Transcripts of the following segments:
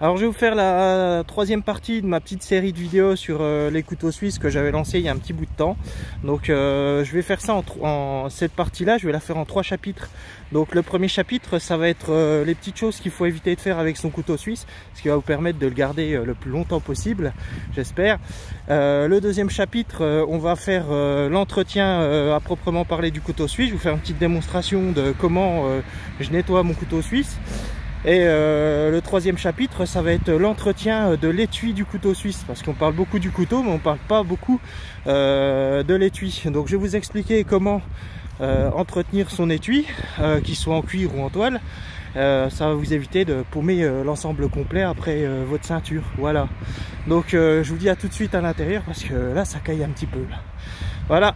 Alors je vais vous faire la troisième partie de ma petite série de vidéos sur les couteaux suisses que j'avais lancé il y a un petit bout de temps. Donc je vais faire ça en cette partie-là, je vais la faire en 3 chapitres. Donc le premier chapitre, ça va être les petites choses qu'il faut éviter de faire avec son couteau suisse, ce qui va vous permettre de le garder le plus longtemps possible, j'espère. Le deuxième chapitre, on va faire l'entretien à proprement parler du couteau suisse. Je vais vous faire une petite démonstration de comment je nettoie mon couteau suisse. Et le troisième chapitre, ça va être l'entretien de l'étui du couteau suisse, parce qu'on parle beaucoup du couteau, mais on parle pas beaucoup de l'étui. Donc je vais vous expliquer comment entretenir son étui, qu'il soit en cuir ou en toile. Ça va vous éviter de paumer l'ensemble complet après votre ceinture. Voilà. Donc je vous dis à tout de suite à l'intérieur, parce que là ça caille un petit peu. Là. Voilà,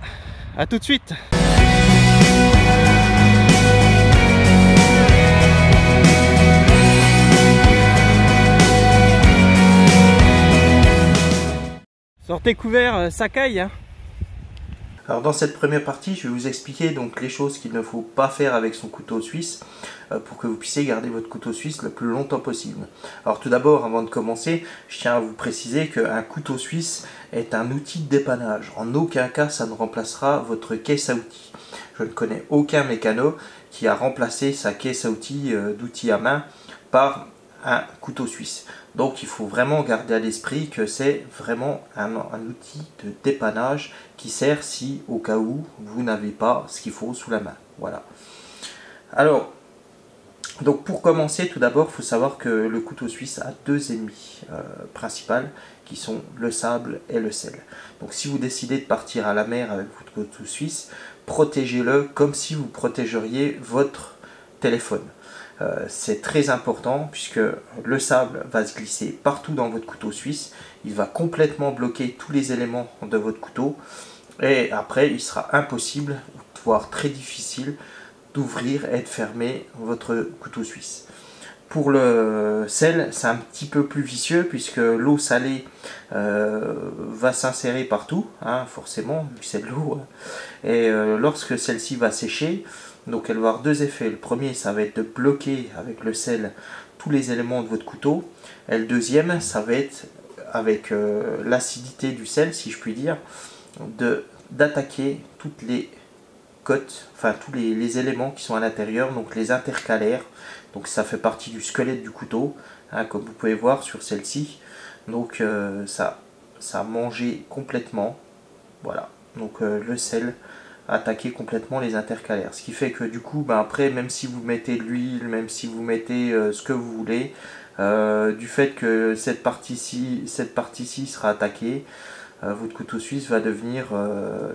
à tout de suite. Sortez couverts, ça caille hein. Alors dans cette première partie, je vais vous expliquer donc les choses qu'il ne faut pas faire avec son couteau suisse pour que vous puissiez garder votre couteau suisse le plus longtemps possible. Alors tout d'abord, avant de commencer, je tiens à vous préciser qu'un couteau suisse est un outil de dépannage. En aucun cas, ça ne remplacera votre caisse à outils. Je ne connais aucun mécano qui a remplacé sa caisse à outils d'outils à main par un couteau suisse. Donc il faut vraiment garder à l'esprit que c'est vraiment un outil de dépannage qui sert si au cas où vous n'avez pas ce qu'il faut sous la main. Voilà. Alors, donc pour commencer, tout d'abord, il faut savoir que le couteau suisse a deux ennemis principaux qui sont le sable et le sel. Donc si vous décidez de partir à la mer avec votre couteau suisse, protégez-le comme si vous protégeriez votre téléphone. C'est très important puisque le sable va se glisser partout dans votre couteau suisse. Il va complètement bloquer tous les éléments de votre couteau. Et après, il sera impossible, voire très difficile, d'ouvrir et de fermer votre couteau suisse. Pour le sel, c'est un petit peu plus vicieux puisque l'eau salée va s'insérer partout, hein, forcément, vu que c'est de l'eau. Et lorsque celle-ci va sécher, donc elle va avoir deux effets. Le premier, ça va être de bloquer avec le sel tous les éléments de votre couteau. Et le deuxième, ça va être avec l'acidité du sel, si je puis dire, d'attaquer toutes les côtes, enfin tous les éléments qui sont à l'intérieur, donc les intercalaires. Donc ça fait partie du squelette du couteau, hein, comme vous pouvez voir sur celle-ci. Donc ça a mangé complètement. Voilà, donc le sel attaquer complètement les intercalaires, ce qui fait que du coup après, même si vous mettez de l'huile, même si vous mettez ce que vous voulez, du fait que cette partie-ci sera attaquée, votre couteau suisse va devenir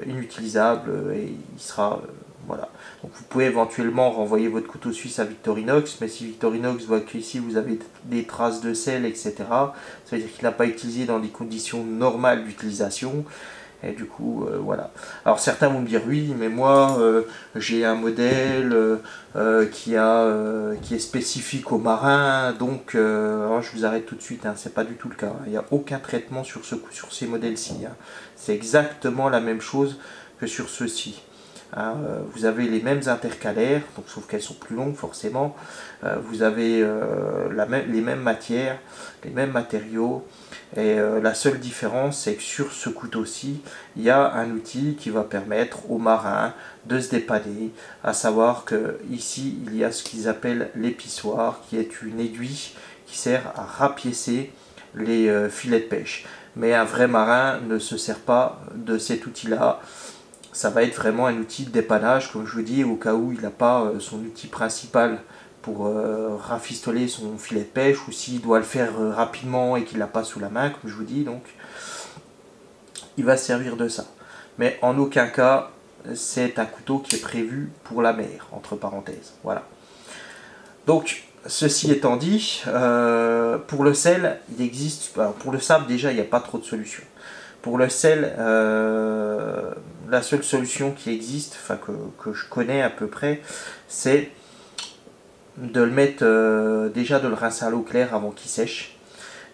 inutilisable et il sera voilà. Donc vous pouvez éventuellement renvoyer votre couteau suisse à Victorinox, mais si Victorinox voit qu'ici vous avez des traces de sel, etc., ça veut dire qu'il n'a pas utilisé dans des conditions normales d'utilisation. Et du coup, voilà. Alors certains vont me dire oui, mais moi j'ai un modèle qui est spécifique aux marins, donc alors je vous arrête tout de suite, hein, c'est pas du tout le cas. Il n'y a aucun traitement sur ces modèles-ci. Hein. C'est exactement la même chose que sur ceux-ci. Hein, vous avez les mêmes intercalaires, donc sauf qu'elles sont plus longues forcément. Vous avez les mêmes matières, les mêmes matériaux. Et la seule différence, c'est que sur ce couteau-ci, il y a un outil qui va permettre aux marins de se dépanner, à savoir que ici il y a ce qu'ils appellent l'épissoir, qui est une aiguille qui sert à rapiécer les filets de pêche. Mais un vrai marin ne se sert pas de cet outil-là. Ça va être vraiment un outil de dépannage, comme je vous dis, au cas où il n'a pas son outil principal pour rafistoler son filet de pêche, ou s'il doit le faire rapidement et qu'il l'a pas sous la main, comme je vous dis, donc il va servir de ça. Mais en aucun cas, c'est un couteau qui est prévu pour la mer, entre parenthèses. Voilà. Donc, ceci étant dit, pour le sel, il existe, alors pour le sable déjà, il n'y a pas trop de solutions. Pour le sel, la seule solution qui existe, enfin que je connais à peu près, c'est de le mettre déjà de le rincer à l'eau claire avant qu'il sèche.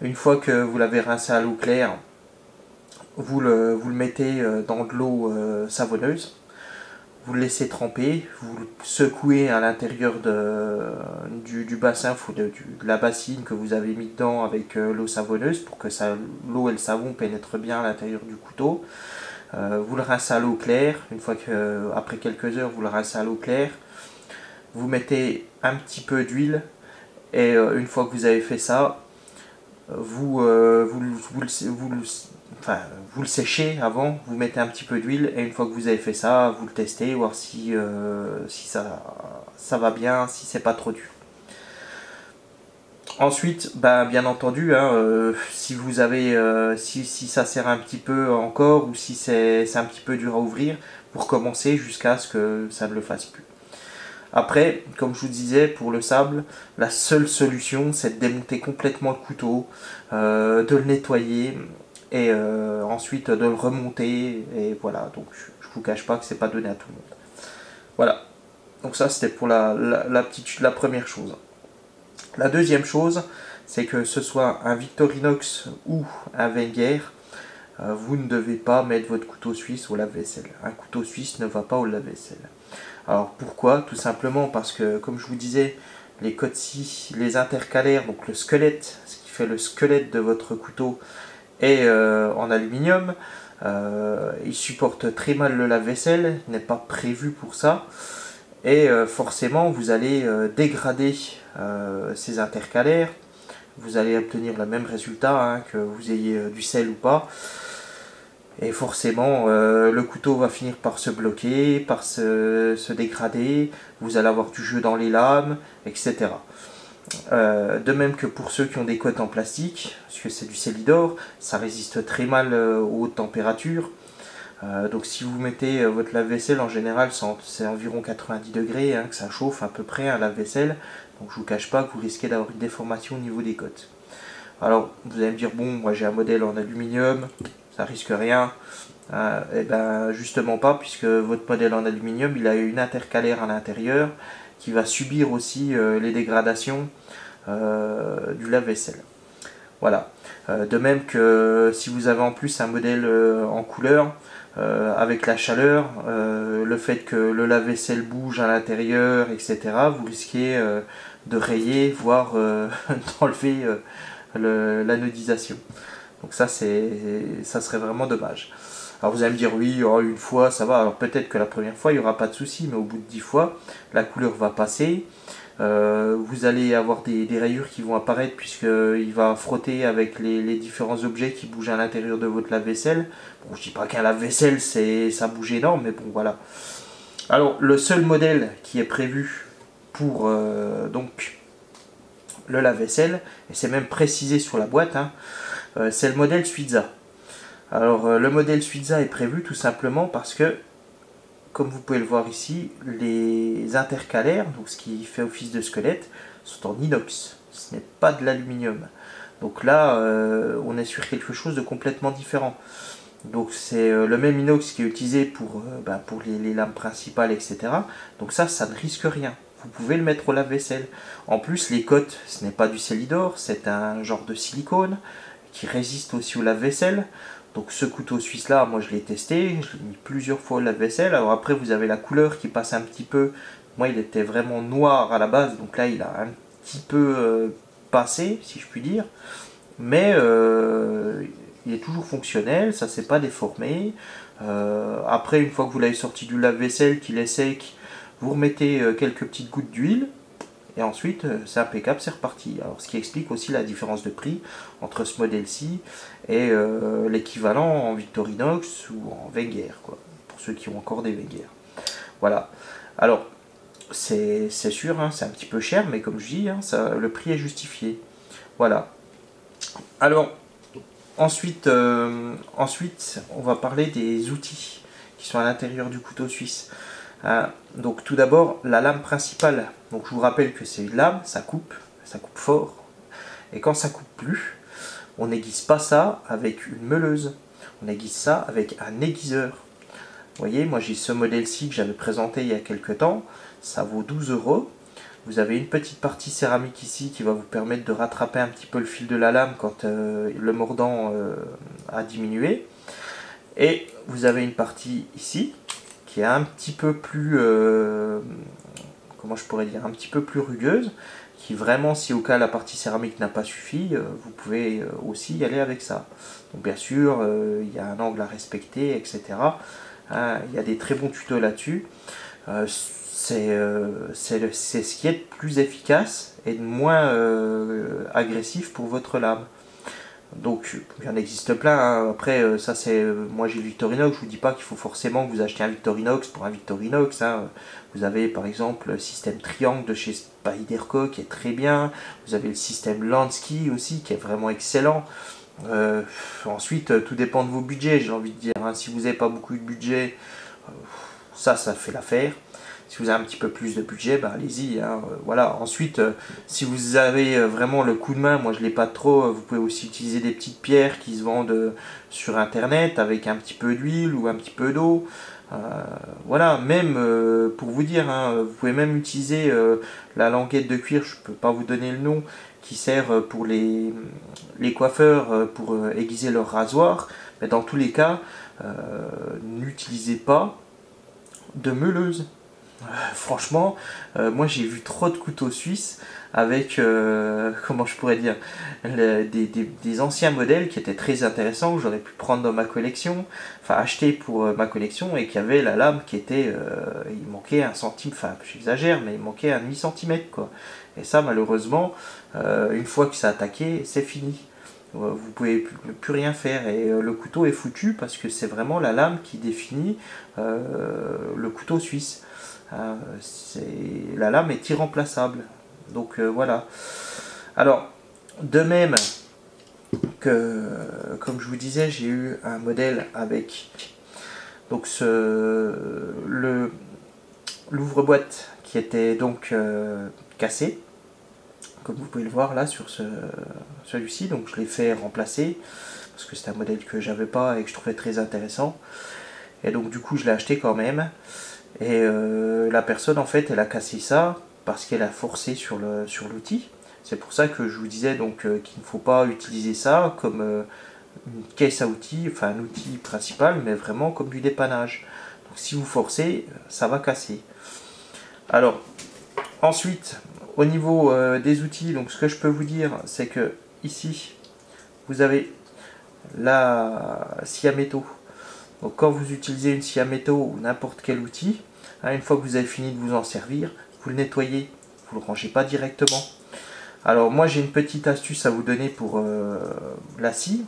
Une fois que vous l'avez rincé à l'eau claire, vous le mettez dans de l'eau savonneuse. vous le laissez tremper, vous le secouez à l'intérieur du bassin, de la bassine que vous avez mis dedans avec l'eau savonneuse pour que l'eau et le savon pénètrent bien à l'intérieur du couteau. Vous le rincez à l'eau claire, après quelques heures vous le rincez à l'eau claire. Vous mettez un petit peu d'huile et une fois que vous avez fait ça, vous le séchez avant, vous mettez un petit peu d'huile et une fois que vous avez fait ça, vous le testez, voir si ça va bien, si c'est pas trop dur. Ensuite, bien entendu, si vous avez, si ça sert un petit peu encore ou si c'est un petit peu dur à ouvrir, vous recommencez jusqu'à ce que ça ne le fasse plus. Après, comme je vous disais, pour le sable, la seule solution, c'est de démonter complètement le couteau, de le nettoyer et ensuite de le remonter. Et voilà, donc je vous cache pas que c'est pas donné à tout le monde. Voilà, donc ça c'était pour la première chose. La deuxième chose, c'est que ce soit un Victorinox ou un Wenger, vous ne devez pas mettre votre couteau suisse au lave-vaisselle. Un couteau suisse ne va pas au lave-vaisselle. Alors pourquoi? Tout simplement parce que, comme je vous disais, les côtes-ci, les intercalaires, donc le squelette, ce qui fait le squelette de votre couteau, est en aluminium. Il supporte très mal le lave-vaisselle, il n'est pas prévu pour ça. Et forcément, vous allez dégrader ces intercalaires. Vous allez obtenir le même résultat, que vous ayez du sel ou pas. Et forcément, le couteau va finir par se bloquer, par se dégrader. Vous allez avoir du jeu dans les lames, etc. De même que pour ceux qui ont des côtes en plastique, parce que c'est du Célidor, ça résiste très mal aux hautes températures. Donc si vous mettez votre lave-vaisselle, en général c'est environ 90 degrés que ça chauffe à peu près un lave-vaisselle. Donc je ne vous cache pas que vous risquez d'avoir une déformation au niveau des côtes. Alors vous allez me dire, bon, moi j'ai un modèle en aluminium, ça risque rien. Et ben justement pas, puisque votre modèle en aluminium, il a une intercalaire à l'intérieur qui va subir aussi les dégradations du lave-vaisselle. Voilà. De même que si vous avez en plus un modèle en couleur, avec la chaleur, le fait que le lave-vaisselle bouge à l'intérieur, etc., vous risquez de rayer, voire d'enlever l'anodisation. Donc ça serait vraiment dommage. Alors vous allez me dire, oui, une fois ça va, alors peut-être que la première fois il n'y aura pas de souci, mais au bout de 10 fois, la couleur va passer. Vous allez avoir des rayures qui vont apparaître puisqu'il va frotter avec les différents objets qui bougent à l'intérieur de votre lave-vaisselle. Bon, je dis pas qu'un lave-vaisselle ça bouge énorme, mais bon voilà. Alors le seul modèle qui est prévu pour donc le lave-vaisselle, et c'est même précisé sur la boîte, c'est le modèle Suiza. Alors le modèle Suiza est prévu tout simplement parce que, comme vous pouvez le voir ici, les intercalaires, donc ce qui fait office de squelette, sont en inox. Ce n'est pas de l'aluminium. Donc là, on est sur quelque chose de complètement différent. Donc c'est le même inox qui est utilisé pour les lames principales, etc. Donc ça ne risque rien. Vous pouvez le mettre au lave-vaisselle. En plus, les côtes, ce n'est pas du Célidor, c'est un genre de silicone qui résiste aussi au lave-vaisselle. Donc ce couteau suisse là, moi je l'ai testé, je l'ai mis plusieurs fois au lave-vaisselle. Alors après vous avez la couleur qui passe un petit peu. Moi il était vraiment noir à la base, donc là il a un petit peu passé, si je puis dire. Mais il est toujours fonctionnel, ça s'est pas déformé. Après, une fois que vous l'avez sorti du lave-vaisselle, qu'il est sec, vous remettez quelques petites gouttes d'huile. Et ensuite, c'est impeccable, c'est reparti. Alors, ce qui explique aussi la différence de prix entre ce modèle-ci et l'équivalent en Victorinox ou en Wenger, quoi, pour ceux qui ont encore des Wenger. Voilà. Alors, c'est sûr, c'est un petit peu cher, mais comme je dis, le prix est justifié. Voilà. Alors, ensuite, on va parler des outils qui sont à l'intérieur du couteau suisse. Donc tout d'abord, la lame principale. Donc je vous rappelle que c'est une lame, ça coupe fort. Et quand ça coupe plus, on n'aiguise pas ça avec une meuleuse. On aiguise ça avec un aiguiseur. Vous voyez, moi j'ai ce modèle-ci que j'avais présenté il y a quelques temps. Ça vaut 12 €. Vous avez une petite partie céramique ici qui va vous permettre de rattraper un petit peu le fil de la lame quand le mordant a diminué. Et vous avez une partie ici qui est un petit peu plus, comment je pourrais dire, un petit peu plus rugueuse, qui vraiment, si au cas la partie céramique n'a pas suffi, vous pouvez aussi y aller avec ça. Donc bien sûr, il y a un angle à respecter, etc. Hein, il y a des très bons tutos là-dessus. C'est ce qui est de plus efficace et de moins agressif pour votre lame. Donc il y en existe plein, hein. Après ça c'est, moi j'ai le Victorinox, je vous dis pas qu'il faut forcément que vous achetiez un Victorinox pour un Victorinox, hein. Vous avez par exemple le système Triangle de chez Spyderco qui est très bien, vous avez le système Lansky aussi qui est vraiment excellent. Ensuite tout dépend de vos budgets, j'ai envie de dire, hein. Si vous n'avez pas beaucoup de budget, ça fait l'affaire. Si vous avez un petit peu plus de budget, bah, allez-y, hein, voilà. Ensuite, si vous avez vraiment le coup de main, moi je ne l'ai pas trop, vous pouvez aussi utiliser des petites pierres qui se vendent sur internet avec un petit peu d'huile ou un petit peu d'eau. Voilà, même pour vous dire, hein, vous pouvez même utiliser la languette de cuir, je ne peux pas vous donner le nom, qui sert pour les coiffeurs pour aiguiser leur rasoir. Mais dans tous les cas, n'utilisez pas de meuleuse. Franchement, moi j'ai vu trop de couteaux suisses avec, comment je pourrais dire, des anciens modèles qui étaient très intéressants, que j'aurais pu prendre dans ma collection, enfin acheter pour ma collection, et qui avait la lame qui était, il manquait 1 centime, enfin j'exagère, mais il manquait un demi-centimètre quoi. Et ça malheureusement, une fois que ça a attaqué, c'est fini. Vous pouvez plus rien faire et le couteau est foutu parce que c'est vraiment la lame qui définit le couteau suisse. La lame est irremplaçable. Donc voilà. Alors, de même que, comme je vous disais, j'ai eu un modèle avec donc l'ouvre-boîte qui était donc cassé, comme vous pouvez le voir là sur celui-ci. Donc je l'ai fait remplacer parce que c'est un modèle que j'avais pas et que je trouvais très intéressant. Et donc du coup je l'ai acheté quand même. Et la personne en fait elle a cassé ça parce qu'elle a forcé sur l'outil. C'est pour ça que je vous disais donc qu'il ne faut pas utiliser ça comme une caisse à outils, enfin un outil principal, mais vraiment comme du dépannage. Donc si vous forcez, ça va casser. Alors ensuite, au niveau des outils, donc ce que je peux vous dire, c'est que ici vous avez la scie à métaux. Donc quand vous utilisez une scie à métaux ou n'importe quel outil, hein, une fois que vous avez fini de vous en servir, vous le nettoyez, vous ne le rangez pas directement. Alors moi j'ai une petite astuce à vous donner pour la scie.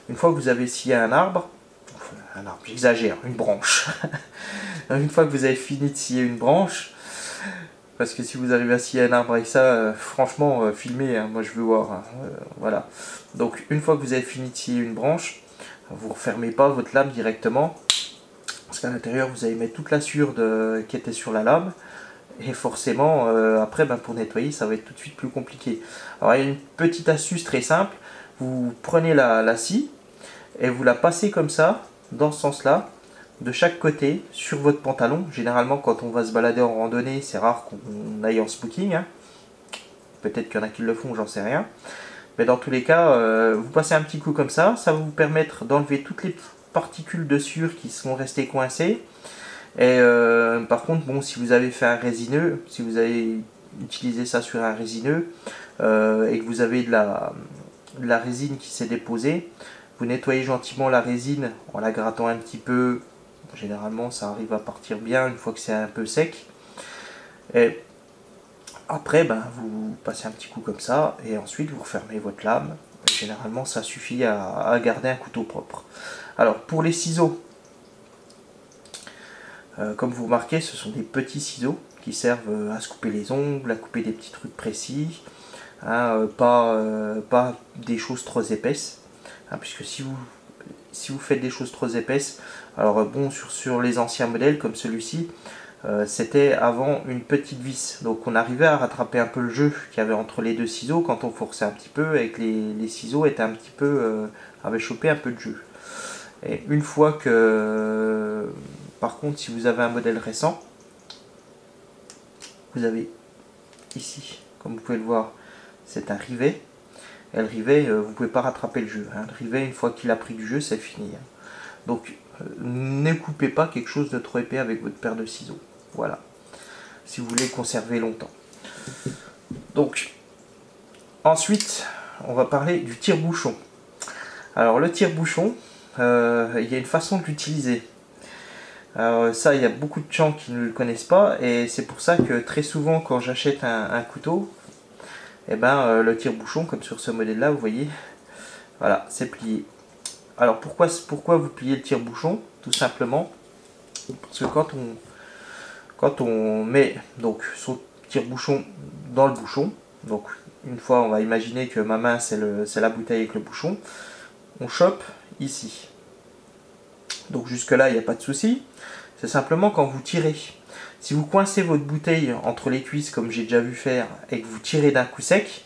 Une fois que vous avez scié un arbre, j'exagère, une branche. Une fois que vous avez fini de scier une branche, parce que si vous arrivez à scier un arbre avec ça, franchement, filmez, hein, moi je veux voir. Hein, voilà. Donc une fois que vous avez fini de scier une branche, vous ne refermez pas votre lame directement, parce qu'à l'intérieur vous allez mettre toute la sueur qui était sur la lame, et forcément après pour nettoyer ça va être tout de suite plus compliqué. Alors il y a une petite astuce très simple, vous prenez la scie et vous la passez comme ça, dans ce sens là, de chaque côté sur votre pantalon. Généralement quand on va se balader en randonnée, c'est rare qu'on aille en smoking, hein. Peut-être qu'il y en a qui le font, j'en sais rien. Mais dans tous les cas, vous passez un petit coup comme ça va vous permettre d'enlever toutes les particules de sueur qui sont restées coincées. Et par contre, bon, si vous avez fait un résineux, si vous avez utilisé ça sur un résineux et que vous avez de la résine qui s'est déposée, vous nettoyez gentiment la résine en la grattant un petit peu. Généralement, ça arrive à partir bien une fois que c'est un peu sec. Et après, vous passez un petit coup comme ça et ensuite vous refermez votre lame. Généralement, ça suffit à garder un couteau propre. Alors, pour les ciseaux, comme vous remarquez, ce sont des petits ciseaux qui servent à se couper les ongles, à couper des petits trucs précis, hein, pas des choses trop épaisses, hein, puisque si vous faites des choses trop épaisses, alors bon, sur les anciens modèles comme celui-ci, c'était avant une petite vis, donc on arrivait à rattraper un peu le jeu qu'il y avait entre les deux ciseaux quand on forçait un petit peu et que les ciseaux étaient un petit peu avaient chopé un peu de jeu. Et une fois que, par contre, si vous avez un modèle récent, vous avez ici, comme vous pouvez le voir, c'est un rivet. Et le rivet, vous ne pouvez pas rattraper le jeu, hein. Le rivet, une fois qu'il a pris du jeu, c'est fini, hein. Donc ne coupez pas quelque chose de trop épais avec votre paire de ciseaux. Voilà, si vous voulez conserver longtemps. Donc, ensuite, on va parler du tire-bouchon. Alors, le tire-bouchon, il y a une façon de l'utiliser. Alors ça, il y a beaucoup de gens qui ne le connaissent pas, et c'est pour ça que très souvent, quand j'achète un couteau, et ben, le tire-bouchon, comme sur ce modèle-là, vous voyez, voilà, c'est plié. Alors pourquoi vous pliez le tire-bouchon? Tout simplement parce que quand on met donc son tire-bouchon dans le bouchon, donc une fois on va imaginer que ma main c'est la bouteille avec le bouchon, on chope ici. Donc jusque là il n'y a pas de souci. C'est simplement quand vous tirez. Si vous coincez votre bouteille entre les cuisses comme j'ai déjà vu faire et que vous tirez d'un coup sec,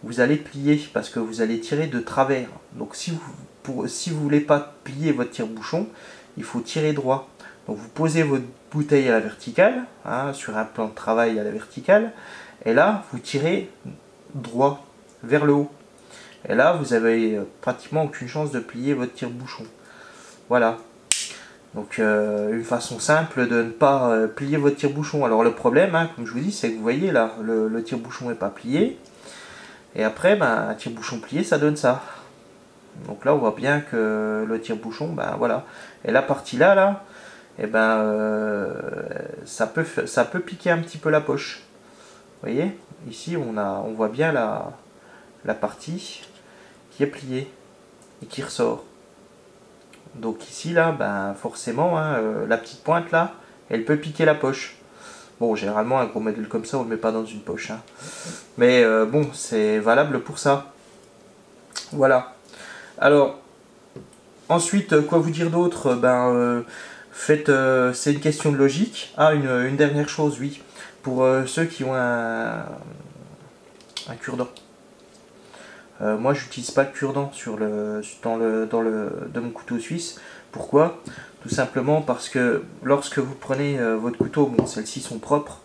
vous allez plier parce que vous allez tirer de travers. Donc si vous voulez pas plier votre tire-bouchon, il faut tirer droit. Donc vous posez votre bouteille à la verticale, hein, sur un plan de travail à la verticale, et là vous tirez droit vers le haut. Et là vous avez pratiquement aucune chance de plier votre tire-bouchon. Voilà. Donc une façon simple de ne pas plier votre tire-bouchon. Alors le problème, hein, comme je vous dis, c'est que vous voyez là, le tire-bouchon n'est pas plié. Et après, ben, un tire-bouchon plié, ça donne ça. Donc là, on voit bien que le tire-bouchon, ben voilà. Et la partie là, et ben, ça peut piquer un petit peu la poche. Vous voyez, ici, on voit bien la partie qui est pliée et qui ressort. Donc ici, là, ben, forcément, hein, la petite pointe là, elle peut piquer la poche. Bon, généralement, un gros modèle comme ça, on ne le met pas dans une poche. Hein. Mais bon, c'est valable pour ça. Voilà. Alors, ensuite, quoi vous dire d'autre? Ben, c'est une question de logique. Ah, une dernière chose, oui. Pour ceux qui ont un cure-dent. Moi, j'utilise pas le cure-dent de mon couteau suisse. Pourquoi? Tout simplement parce que lorsque vous prenez votre couteau, bon, celles-ci sont propres,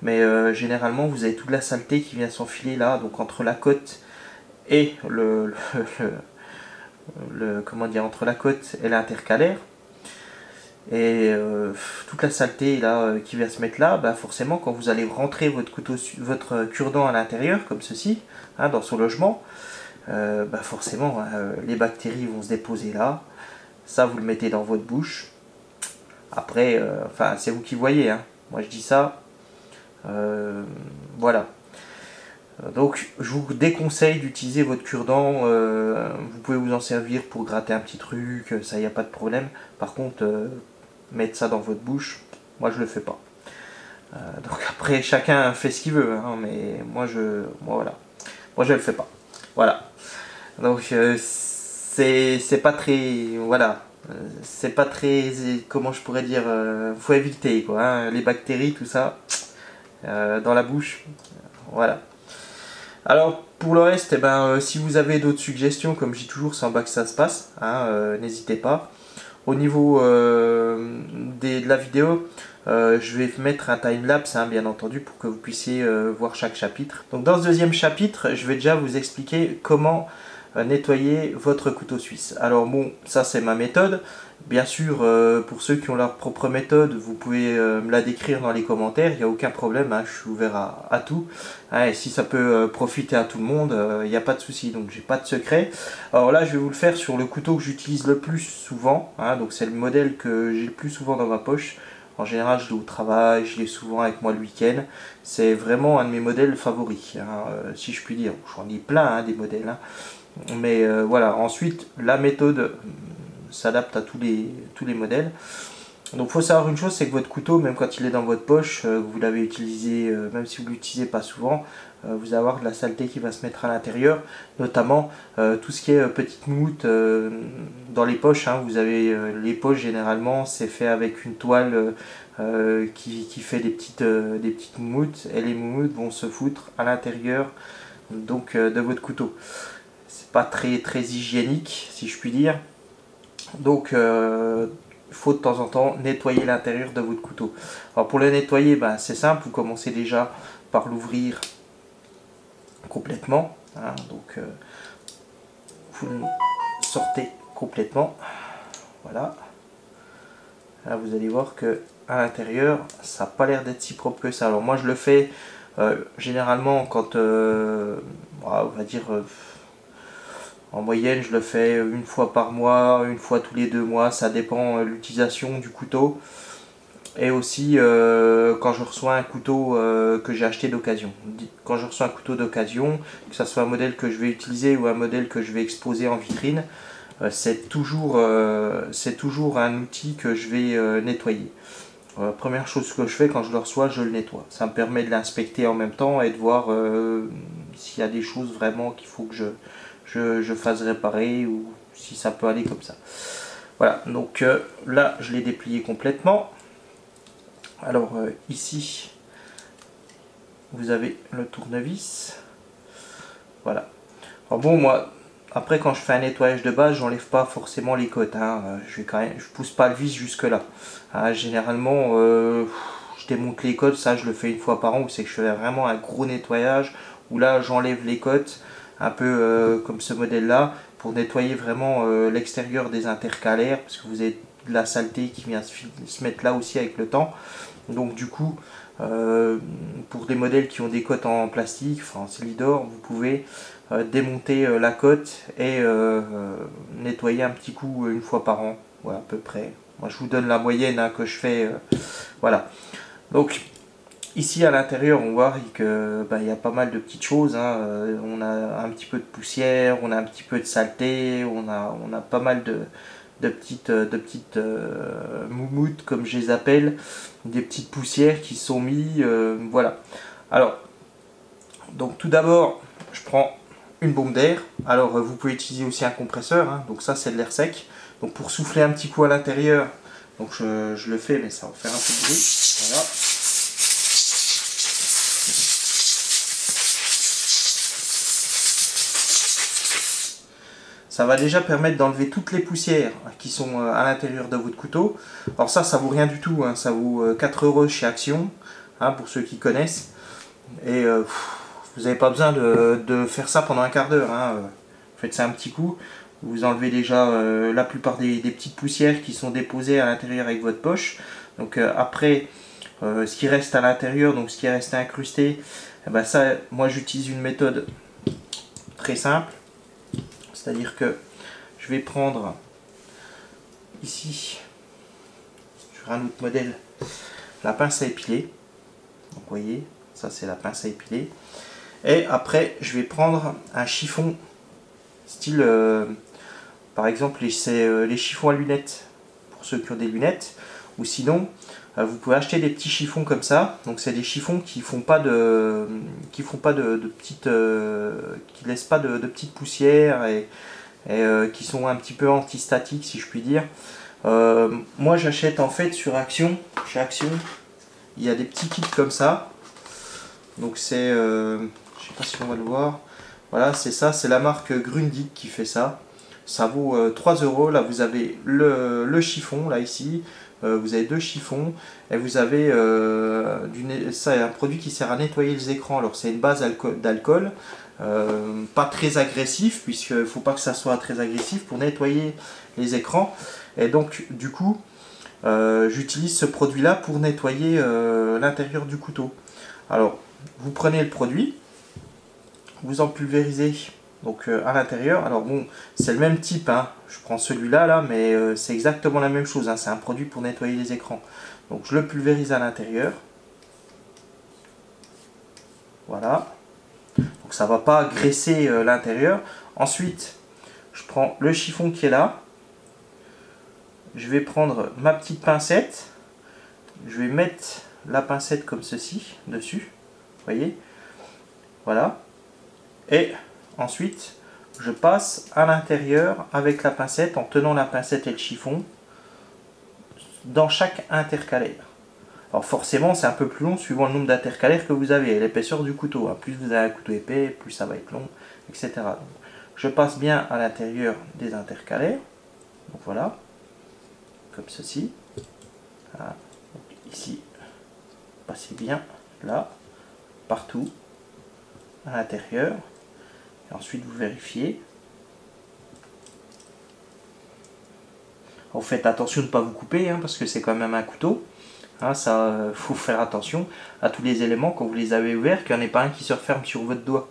mais généralement, vous avez toute la saleté qui vient s'enfiler là, donc entre la côte et comment dire, entre la côte et l'intercalaire. Et toute la saleté là qui vient se mettre là, bah forcément quand vous allez rentrer votre cure-dent à l'intérieur comme ceci, hein, dans son logement, bah forcément les bactéries vont se déposer là. Ça vous le mettez dans votre bouche. Après, enfin c'est vous qui voyez, hein. Moi je dis ça. Voilà. Donc je vous déconseille d'utiliser votre cure-dent. Vous pouvez vous en servir pour gratter un petit truc, ça y a pas de problème. Par contre, mettre ça dans votre bouche, moi je le fais pas. Donc après chacun fait ce qu'il veut, hein, mais moi voilà, moi je le fais pas. Voilà. Donc c'est pas très, voilà, c'est pas très, comment je pourrais dire, faut éviter quoi, hein, les bactéries tout ça dans la bouche, voilà. Alors pour le reste, eh ben, si vous avez d'autres suggestions, comme je dis toujours, c'est en bas que ça se passe, hein, n'hésitez pas. Au niveau de la vidéo, je vais mettre un timelapse, hein, bien entendu, pour que vous puissiez voir chaque chapitre. Donc dans ce deuxième chapitre, je vais déjà vous expliquer comment nettoyer votre couteau suisse. Alors bon, ça c'est ma méthode. Bien sûr, pour ceux qui ont leur propre méthode, vous pouvez me la décrire dans les commentaires, il n'y a aucun problème, hein, je suis ouvert à tout. Hein, et si ça peut profiter à tout le monde, il n'y a pas de souci, donc j'ai pas de secret. Alors là, je vais vous le faire sur le couteau que j'utilise le plus souvent, hein, donc c'est le modèle que j'ai le plus souvent dans ma poche. En général, je l'ai au travail, je l'ai souvent avec moi le week-end. C'est vraiment un de mes modèles favoris, hein, si je puis dire. J'en ai plein, hein, des modèles. Hein. Mais voilà, ensuite, la méthode s'adapte à tous les modèles. Donc il faut savoir une chose, c'est que votre couteau, même quand il est dans votre poche, vous l'avez utilisé, même si vous ne l'utilisez pas souvent, vous allez avoir de la saleté qui va se mettre à l'intérieur, notamment tout ce qui est petite moumoute dans les poches. Hein, vous avez les poches, généralement, c'est fait avec une toile qui fait des petites moumoutes, et les moumoutes vont se foutre à l'intérieur donc de votre couteau. C'est pas très hygiénique, si je puis dire. Donc il faut de temps en temps nettoyer l'intérieur de votre couteau. Alors pour le nettoyer, ben, c'est simple, vous commencez déjà par l'ouvrir complètement. Hein, donc vous le sortez complètement. Voilà. Là, vous allez voir que à l'intérieur, ça n'a pas l'air d'être si propre que ça. Alors moi, je le fais généralement quand, on va dire, en moyenne, je le fais une fois par mois, une fois tous les 2 mois. Ça dépend de l'utilisation du couteau. Et aussi quand je reçois un couteau que j'ai acheté d'occasion. Quand je reçois un couteau d'occasion, que ce soit un modèle que je vais utiliser ou un modèle que je vais exposer en vitrine, c'est toujours un outil que je vais nettoyer. Première chose que je fais quand je le reçois, je le nettoie. Ça me permet de l'inspecter en même temps et de voir s'il y a des choses vraiment qu'il faut que je fasse réparer ou si ça peut aller comme ça. Voilà, donc là je l'ai déplié complètement. Alors ici, vous avez le tournevis. Voilà. Alors bon, moi, après quand je fais un nettoyage de base, j'enlève pas forcément les côtes. Hein. Je pousse pas le vis jusque là. Hein, généralement, je démonte les côtes. Ça, je le fais une fois par an. Où c'est que je fais vraiment un gros nettoyage. Où là, j'enlève les côtes, un peu comme ce modèle-là, pour nettoyer vraiment l'extérieur des intercalaires, parce que vous avez de la saleté qui vient se mettre là aussi avec le temps. Donc du coup, pour des modèles qui ont des côtes en plastique, enfin en Silidor, vous pouvez démonter la côte et nettoyer un petit coup une fois par an, voilà, à peu près. Moi je vous donne la moyenne hein, que je fais, voilà. Donc ici à l'intérieur on voit que il y a pas mal de petites choses, hein. On a un petit peu de poussière, on a un petit peu de saleté, on a pas mal de petites moumoutes comme je les appelle, des petites poussières qui sont mises, voilà. Alors, donc tout d'abord, je prends une bombe d'air. Alors vous pouvez utiliser aussi un compresseur, hein. Donc ça c'est de l'air sec. Donc pour souffler un petit coup à l'intérieur, donc je le fais mais ça va faire un peu de bruit. Voilà. Ça va déjà permettre d'enlever toutes les poussières qui sont à l'intérieur de votre couteau. Alors ça vaut rien du tout, hein. Ça vaut 4 € chez Action, hein, pour ceux qui connaissent. Et vous n'avez pas besoin de faire ça pendant un quart d'heure, hein. Faites ça un petit coup. Vous enlevez déjà la plupart des petites poussières qui sont déposées à l'intérieur avec votre poche. Donc après, ce qui reste à l'intérieur, donc ce qui reste incrusté, eh ben ça, moi j'utilise une méthode très simple. C'est-à-dire que je vais prendre ici, sur un autre modèle, la pince à épiler. Donc vous voyez, ça c'est la pince à épiler. Et après, je vais prendre un chiffon, style, par exemple, c'est les chiffons à lunettes, pour ceux qui ont des lunettes. Ou sinon, vous pouvez acheter des petits chiffons comme ça. Donc c'est des chiffons qui font pas de petites, qui laissent pas de petites poussières et qui sont un petit peu antistatiques si je puis dire. Moi j'achète en fait sur Action, chez Action, il y a des petits kits comme ça. Donc c'est, je sais pas si on va le voir, voilà c'est ça, c'est la marque Grundig qui fait ça. Ça vaut 3 €. Là vous avez le chiffon là ici, vous avez 2 chiffons et vous avez ça est un produit qui sert à nettoyer les écrans. Alors c'est une base d'alcool, pas très agressif puisqu'il ne faut pas que ça soit très agressif pour nettoyer les écrans. Et donc du coup j'utilise ce produit là pour nettoyer l'intérieur du couteau. Alors vous prenez le produit, vous en pulvérisez donc à l'intérieur. Alors bon, c'est le même type, hein. Je prends celui-là là, mais c'est exactement la même chose, hein. C'est un produit pour nettoyer les écrans. Donc je le pulvérise à l'intérieur. Voilà. Donc ça ne va pas graisser l'intérieur. Ensuite, je prends le chiffon qui est là. Je vais prendre ma petite pincette. Je vais mettre la pincette comme ceci dessus. Vous voyez? Voilà. Et ensuite, je passe à l'intérieur avec la pincette, en tenant la pincette et le chiffon, dans chaque intercalaire. Alors forcément, c'est un peu plus long suivant le nombre d'intercalaires que vous avez et l'épaisseur du couteau. Hein. Plus vous avez un couteau épais, plus ça va être long, etc. Donc, je passe bien à l'intérieur des intercalaires. Donc voilà, comme ceci. Voilà. Donc, ici, passez bien là, partout, à l'intérieur. Et ensuite, vous vérifiez. Alors, faites attention de ne pas vous couper, hein, parce que c'est quand même un couteau. Hein, ça, faut faire attention à tous les éléments quand vous les avez ouverts, qu'il n'y en ait pas un qui se referme sur votre doigt.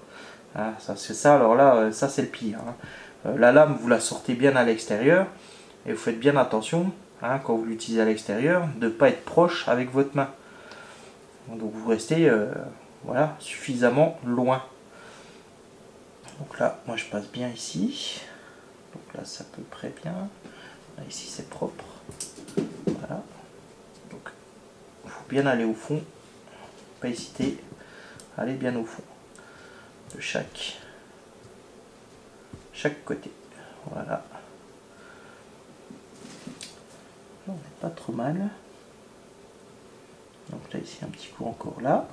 Hein, ça c'est ça, alors là, ça c'est le pire. Hein. La lame, vous la sortez bien à l'extérieur, et vous faites bien attention, hein, quand vous l'utilisez à l'extérieur, de ne pas être proche avec votre main. Donc vous restez voilà, suffisamment loin. Donc là, moi je passe bien ici. Donc là, c'est à peu près bien. Là, ici, c'est propre. Voilà. Donc, il faut bien aller au fond. Pas hésiter. Allez bien au fond. De chaque côté. Voilà. Là, on n'est pas trop mal. Donc là, ici, un petit coup encore là.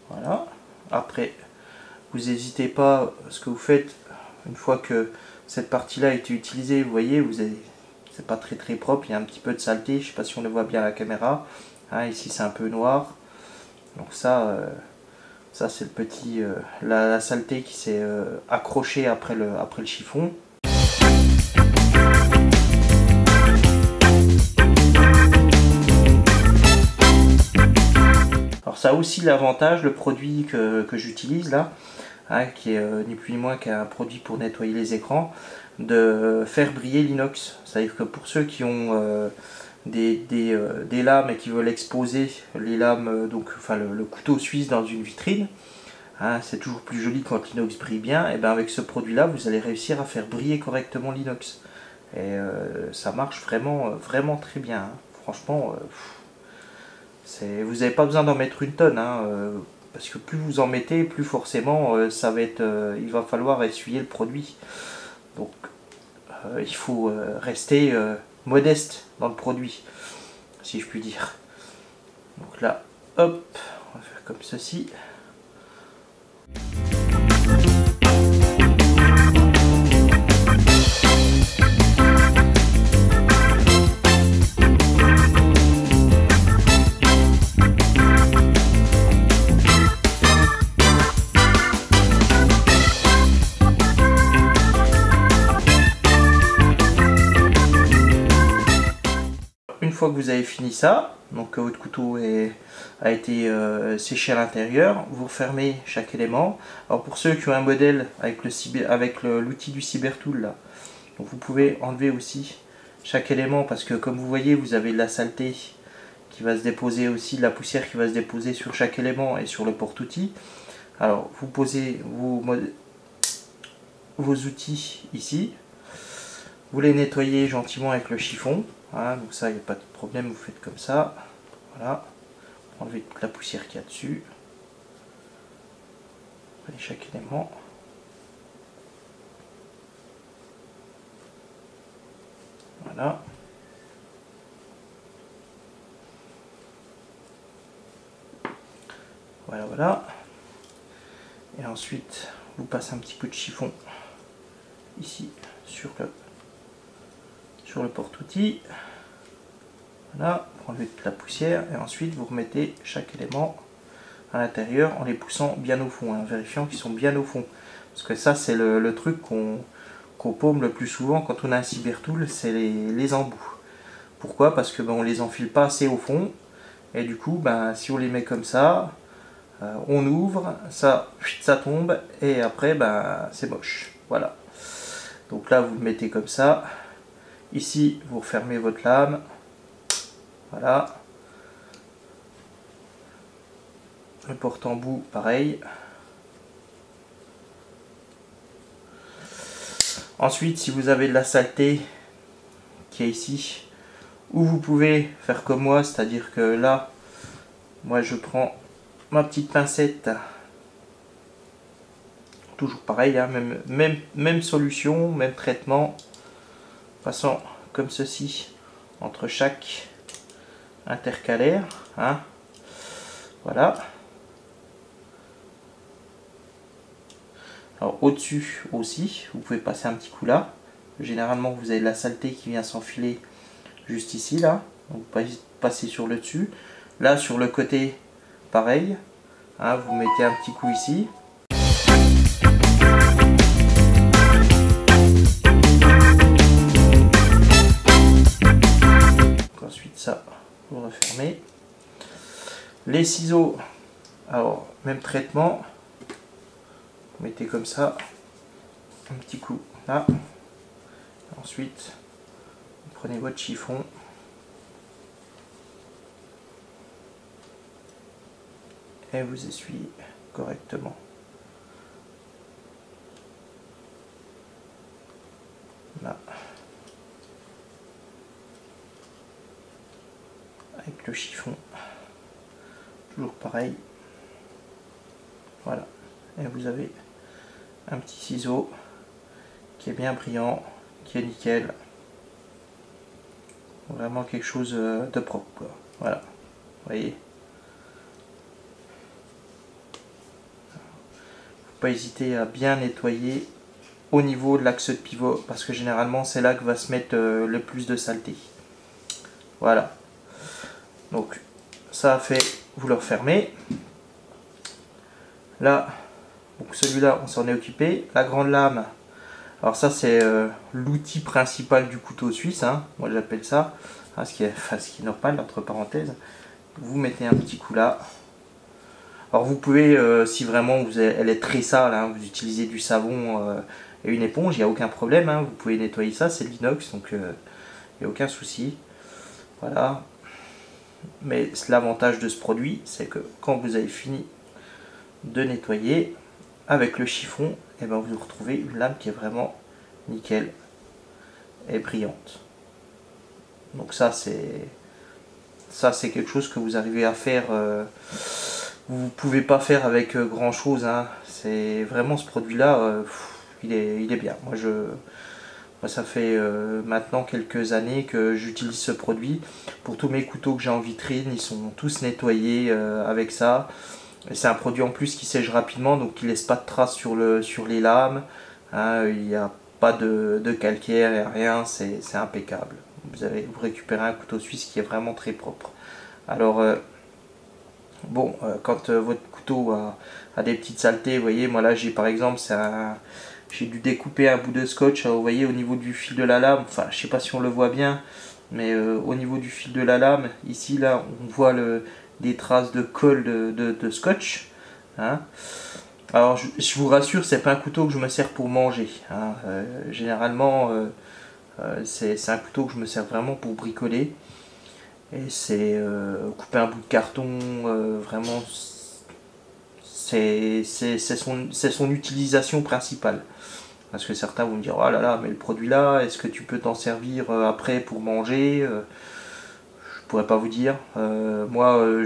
Voilà. Après, vous n'hésitez pas, ce que vous faites, une fois que cette partie-là a été utilisée, vous voyez, c'est pas très propre, il y a un petit peu de saleté, je ne sais pas si on le voit bien à la caméra. Hein, ici, c'est un peu noir. Donc ça c'est le petit, la saleté qui s'est accrochée après le chiffon. Alors ça a aussi l'avantage, le produit que j'utilise là, hein, qui est ni plus ni moins qu'un produit pour nettoyer les écrans, de faire briller l'inox. C'est-à-dire que pour ceux qui ont des lames et qui veulent exposer les lames, donc enfin le couteau suisse dans une vitrine, hein, c'est toujours plus joli quand l'inox brille bien, et bien avec ce produit là vous allez réussir à faire briller correctement l'inox, et ça marche vraiment très bien, hein. Franchement, vous n'avez pas besoin d'en mettre une tonne, hein, parce que plus vous en mettez, plus forcément ça va être, il va falloir essuyer le produit. Donc il faut rester modeste dans le produit, si je puis dire. Donc là, hop, on va faire comme ceci. Une fois que vous avez fini ça, donc que votre couteau a été séché à l'intérieur, vous refermez chaque élément. Alors pour ceux qui ont un modèle avec l'outil du Cybertool là, donc vous pouvez enlever aussi chaque élément, parce que comme vous voyez, vous avez de la saleté qui va se déposer aussi, de la poussière qui va se déposer sur chaque élément et sur le porte-outils. Alors vous posez vos outils ici, vous les nettoyez gentiment avec le chiffon. Voilà, donc ça, il n'y a pas de problème, vous faites comme ça. Voilà, enlevez toute la poussière qu'il y a dessus. Prenez chaque élément. Voilà. Voilà. Et ensuite, vous passez un petit peu de chiffon ici sur le porte-outils. Voilà, pour enlever toute la poussière, et ensuite vous remettez chaque élément à l'intérieur en les poussant bien au fond, en vérifiant qu'ils sont bien au fond. Parce que ça, c'est le truc qu'on paume le plus souvent quand on a un Cybertool, c'est les embouts. Pourquoi? Parce que on les enfile pas assez au fond, et du coup, si on les met comme ça, on ouvre, ça tombe, et après, c'est moche. Voilà. Donc là, vous le mettez comme ça. Ici, vous refermez votre lame. Voilà. Le porte-embout, pareil. Ensuite, si vous avez de la saleté qui est ici, ou vous pouvez faire comme moi, c'est-à-dire que là, moi je prends ma petite pincette. Toujours pareil, hein, même solution, même traitement. Passant comme ceci entre chaque intercalaire, hein. Voilà. Alors au-dessus aussi, vous pouvez passer un petit coup là. Généralement, vous avez de la saleté qui vient s'enfiler juste ici là. Donc vous passez sur le dessus. Là sur le côté, pareil, hein, vous mettez un petit coup ici. Les ciseaux, alors même traitement, vous mettez comme ça, un petit coup là, ensuite vous prenez votre chiffon, et vous essuyez correctement. Là. Avec le chiffon, toujours pareil. Voilà, et vous avez un petit ciseau qui est bien brillant, qui est nickel, vraiment quelque chose de propre, quoi. Voilà, vous voyez. Faut pas hésiter à bien nettoyer au niveau de l'axe de pivot, parce que généralement c'est là que va se mettre le plus de saleté. Voilà, donc ça fait, vous le refermez. Là, donc celui-là on s'en est occupé. La grande lame, alors ça c'est l'outil principal du couteau suisse, hein, moi j'appelle ça, hein, ce qui est normal entre parenthèses. Vous mettez un petit coup là. Alors vous pouvez, si vraiment elle est très sale, hein, vous utilisez du savon et une éponge, il n'y a aucun problème, hein, vous pouvez nettoyer ça, c'est de l'inox, donc il n'y a aucun souci. Voilà. Mais l'avantage de ce produit, c'est que quand vous avez fini de nettoyer, avec le chiffon, et ben vous retrouvez une lame qui est vraiment nickel et brillante. Donc ça c'est quelque chose que vous arrivez à faire, vous pouvez pas faire avec grand chose, hein. C'est vraiment ce produit là, il est bien. Moi ça fait maintenant quelques années que j'utilise ce produit. Pour tous mes couteaux que j'ai en vitrine, ils sont tous nettoyés avec ça. C'est un produit en plus qui sèche rapidement, donc qui laisse pas de traces sur les lames, hein. Il n'y a pas de calcaire et rien, c'est impeccable. Vous récupérez un couteau suisse qui est vraiment très propre. Alors bon, quand votre couteau a des petites saletés, vous voyez, moi là j'ai par exemple, j'ai dû découper un bout de scotch, vous voyez, au niveau du fil de la lame, enfin je sais pas si on le voit bien, mais au niveau du fil de la lame, ici là on voit des traces de colle de scotch, hein. Alors je vous rassure, c'est pas un couteau que je me sers pour manger, hein. Généralement c'est un couteau que je me sers vraiment pour bricoler, et c'est couper un bout de carton, vraiment c'est son utilisation principale. Parce que certains vont me dire, oh là là, mais le produit là, est-ce que tu peux t'en servir après pour manger? Je pourrais pas vous dire. Moi,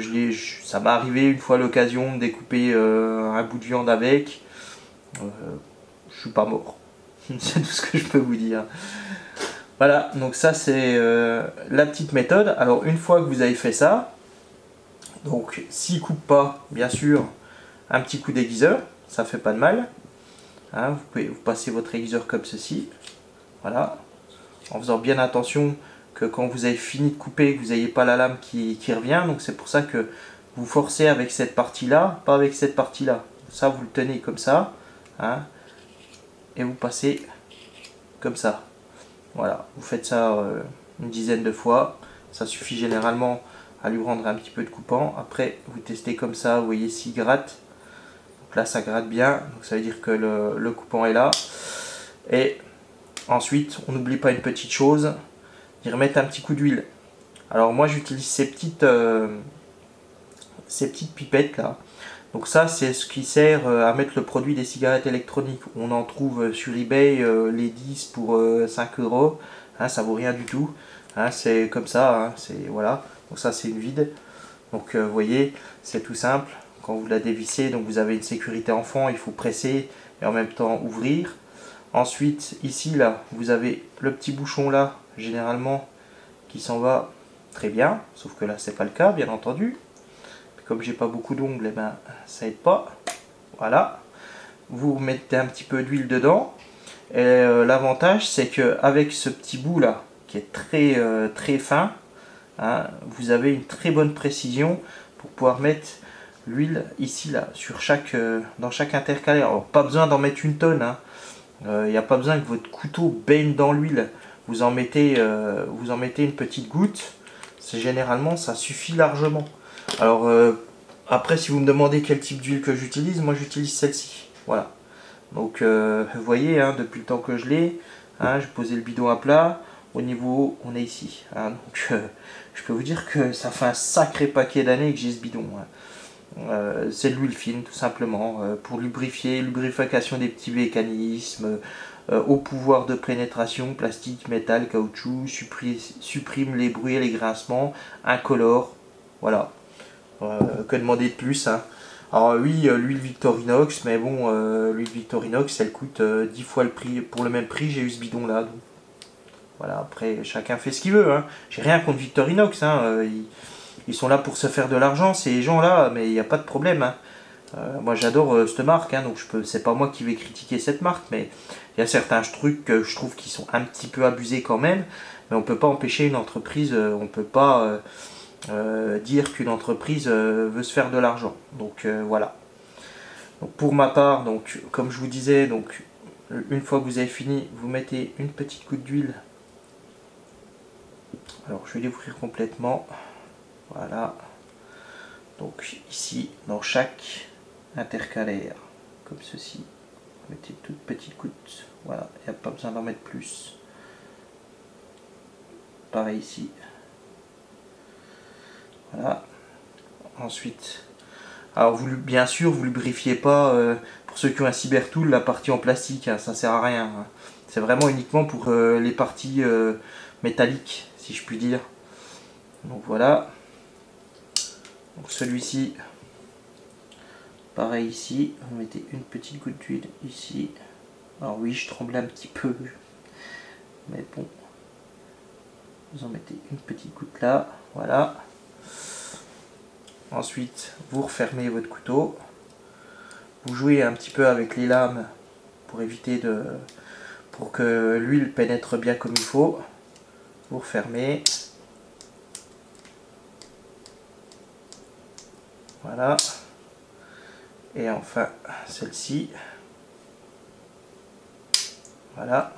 ça m'est arrivé une fois à l'occasion de découper un bout de viande avec. Je suis pas mort. C'est tout ce que je peux vous dire. Voilà, donc ça c'est la petite méthode. Alors une fois que vous avez fait ça, donc s'il coupe pas, bien sûr, un petit coup d'aiguiseur, ça fait pas de mal. Hein, vous pouvez vous passer votre aiguiseur comme ceci, voilà, en faisant bien attention que quand vous avez fini de couper, que vous n'ayez pas la lame qui revient. Donc c'est pour ça que vous forcez avec cette partie là, pas avec cette partie là. Ça vous le tenez comme ça, hein, et vous passez comme ça. Voilà, vous faites ça une dizaine de fois, ça suffit généralement à lui rendre un petit peu de coupant. Après vous testez comme ça, vous voyez s'il gratte. Donc là ça gratte bien, donc ça veut dire que le coupant est là. Et ensuite on n'oublie pas une petite chose, y remettre un petit coup d'huile. Alors moi j'utilise ces petites pipettes là. Donc ça c'est ce qui sert à mettre le produit des cigarettes électroniques. On en trouve sur eBay les 10 pour 5 €, hein, ça vaut rien du tout, hein, c'est comme ça, hein, voilà. Donc ça c'est une vide. Donc vous voyez, c'est tout simple. Quand vous la dévissez, donc vous avez une sécurité enfant, il faut presser et en même temps ouvrir. Ensuite ici là, vous avez le petit bouchon là, généralement qui s'en va très bien, sauf que là c'est pas le cas bien entendu. Comme j'ai pas beaucoup d'ongles, eh ben, ça aide pas. Voilà, vous mettez un petit peu d'huile dedans, et l'avantage c'est que avec ce petit bout là qui est très fin, hein, vous avez une très bonne précision pour pouvoir mettre l'huile ici là sur dans chaque intercalaire. Alors pas besoin d'en mettre une tonne, hein. Il n'y a pas besoin que votre couteau baigne dans l'huile. Vous en mettez une petite goutte, généralement ça suffit largement. Alors Après, si vous me demandez quel type d'huile que j'utilise, moi j'utilise celle-ci. Voilà. Donc, vous voyez, hein, depuis le temps que je l'ai, hein, j'ai posé le bidon à plat. Au niveau, on est ici. Hein, donc, je peux vous dire que ça fait un sacré paquet d'années que j'ai ce bidon. Hein. C'est de l'huile fine, tout simplement, pour lubrifier, lubrification des petits mécanismes, au pouvoir de pénétration, plastique, métal, caoutchouc, supprime les bruits et les grincements, incolore. Voilà. Que demander de plus, hein. Alors oui, l'huile Victorinox, mais bon, l'huile Victorinox, elle coûte 10 fois le prix. Pour le même prix, j'ai eu ce bidon là. Donc, voilà, après, chacun fait ce qu'il veut. Hein. J'ai rien contre Victorinox. Hein. Ils sont là pour se faire de l'argent, ces gens-là, mais il n'y a pas de problème. Hein. Moi, j'adore cette marque, hein, donc c'est pas moi qui vais critiquer cette marque, mais il y a certains trucs que je trouve qui sont un petit peu abusés quand même. Mais on peut pas empêcher une entreprise, on peut pas... dire qu'une entreprise veut se faire de l'argent. Donc voilà. Donc, pour ma part, donc, comme je vous disais, donc, une fois que vous avez fini, vous mettez une petite goutte d'huile. Alors je vais l'ouvrir complètement. Voilà. Donc ici, dans chaque intercalaire, comme ceci, vous mettez une toute petite goutte. Voilà, il n'y a pas besoin d'en mettre plus. Pareil ici. Voilà. Ensuite, alors vous, bien sûr, vous lubrifiez pas, pour ceux qui ont un Cybertool, la partie en plastique, hein, ça sert à rien. Hein. C'est vraiment uniquement pour les parties métalliques, si je puis dire. Donc voilà. Donc celui-ci, pareil ici, vous mettez une petite goutte d'huile ici. Alors oui, je tremble un petit peu, mais bon. Vous en mettez une petite goutte là, voilà. Ensuite, vous refermez votre couteau. Vous jouez un petit peu avec les lames pour éviter pour que l'huile pénètre bien comme il faut. Vous refermez. Voilà. Et enfin, celle-ci. Voilà.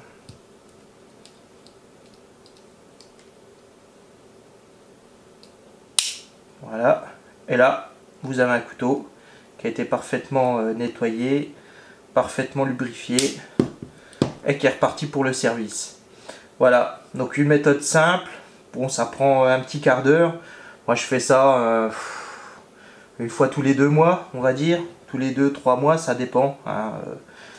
Voilà. Et là, vous avez un couteau qui a été parfaitement nettoyé, parfaitement lubrifié et qui est reparti pour le service. Voilà, donc une méthode simple. Bon, ça prend un petit quart d'heure. Moi, je fais ça une fois tous les 2 mois, on va dire. Tous les 2-3 mois, ça dépend. Hein,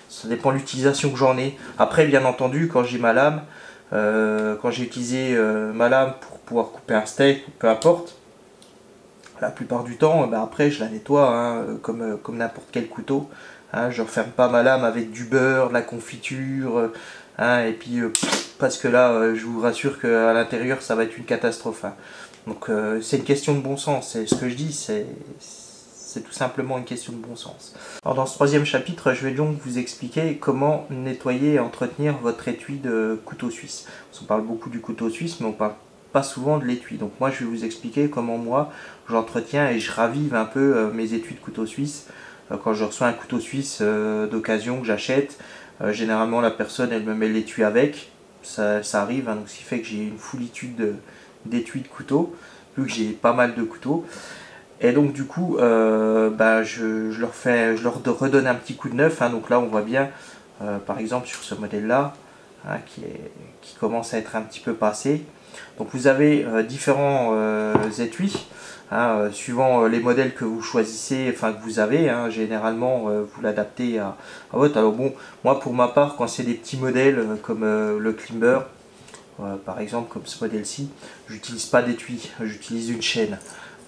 ça dépend de l'utilisation que j'en ai. Après, bien entendu, quand j'ai ma lame, quand j'ai utilisé ma lame pour pouvoir couper un steak, peu importe, la plupart du temps, après je la nettoie hein, comme n'importe quel couteau. Hein, je ne referme pas ma lame avec du beurre, de la confiture, hein, et puis parce que là, je vous rassure qu'à l'intérieur, ça va être une catastrophe. Hein. Donc c'est une question de bon sens. Ce que je dis, c'est tout simplement une question de bon sens. Alors dans ce 3e chapitre, je vais donc vous expliquer comment nettoyer et entretenir votre étui de couteau suisse. On parle beaucoup du couteau suisse, mais on parle pas souvent de l'étui. Donc moi je vais vous expliquer comment moi j'entretiens et je ravive un peu mes étuis de couteau suisse. Quand je reçois un couteau suisse d'occasion que j'achète, généralement la personne elle me met l'étui avec, ça arrive, hein, donc ce qui fait que j'ai une foulitude d'étuis de couteau, vu que j'ai pas mal de couteaux. Et donc du coup je leur redonne un petit coup de neuf, hein, donc là on voit bien par exemple sur ce modèle là hein, qui commence à être un petit peu passé. Donc vous avez différents étuis, hein, suivant les modèles que vous choisissez, enfin que vous avez, hein, généralement vous l'adaptez à votre. Alors bon, moi pour ma part, quand c'est des petits modèles comme le Climber, par exemple comme ce modèle-ci, j'utilise pas d'étui, j'utilise une chaîne.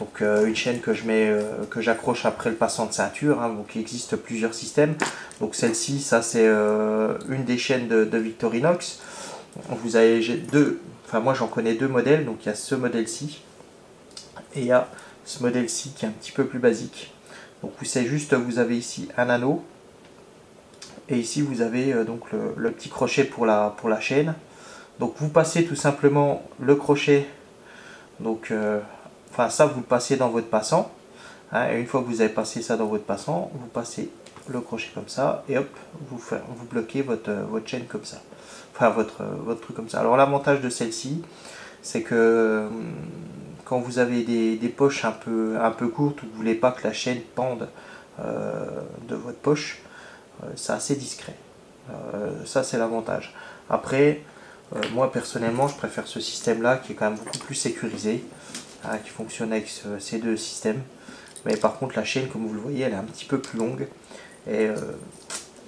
Donc une chaîne que je mets, que j'accroche après le passant de ceinture, hein, donc il existe plusieurs systèmes. Donc celle-ci, ça c'est une des chaînes de Victorinox. Vous avez deux. Enfin, moi j'en connais 2 modèles, donc il y a ce modèle-ci et il y a ce modèle-ci qui est un petit peu plus basique. Donc c'est juste, vous avez ici un anneau et ici vous avez donc le petit crochet pour la chaîne. Donc vous passez tout simplement le crochet, donc enfin ça vous le passez dans votre passant, hein, et une fois que vous avez passé ça dans votre passant, vous passez le crochet comme ça et hop, vous bloquez votre chaîne comme ça. Enfin votre truc comme ça. Alors l'avantage de celle-ci, c'est que quand vous avez des poches un peu courtes, ou vous ne voulez pas que la chaîne pende de votre poche, c'est assez discret. Ça c'est l'avantage. Après, moi personnellement je préfère ce système là qui est quand même beaucoup plus sécurisé, hein, qui fonctionne avec ces deux systèmes. Mais par contre la chaîne, comme vous le voyez, elle est un petit peu plus longue. Et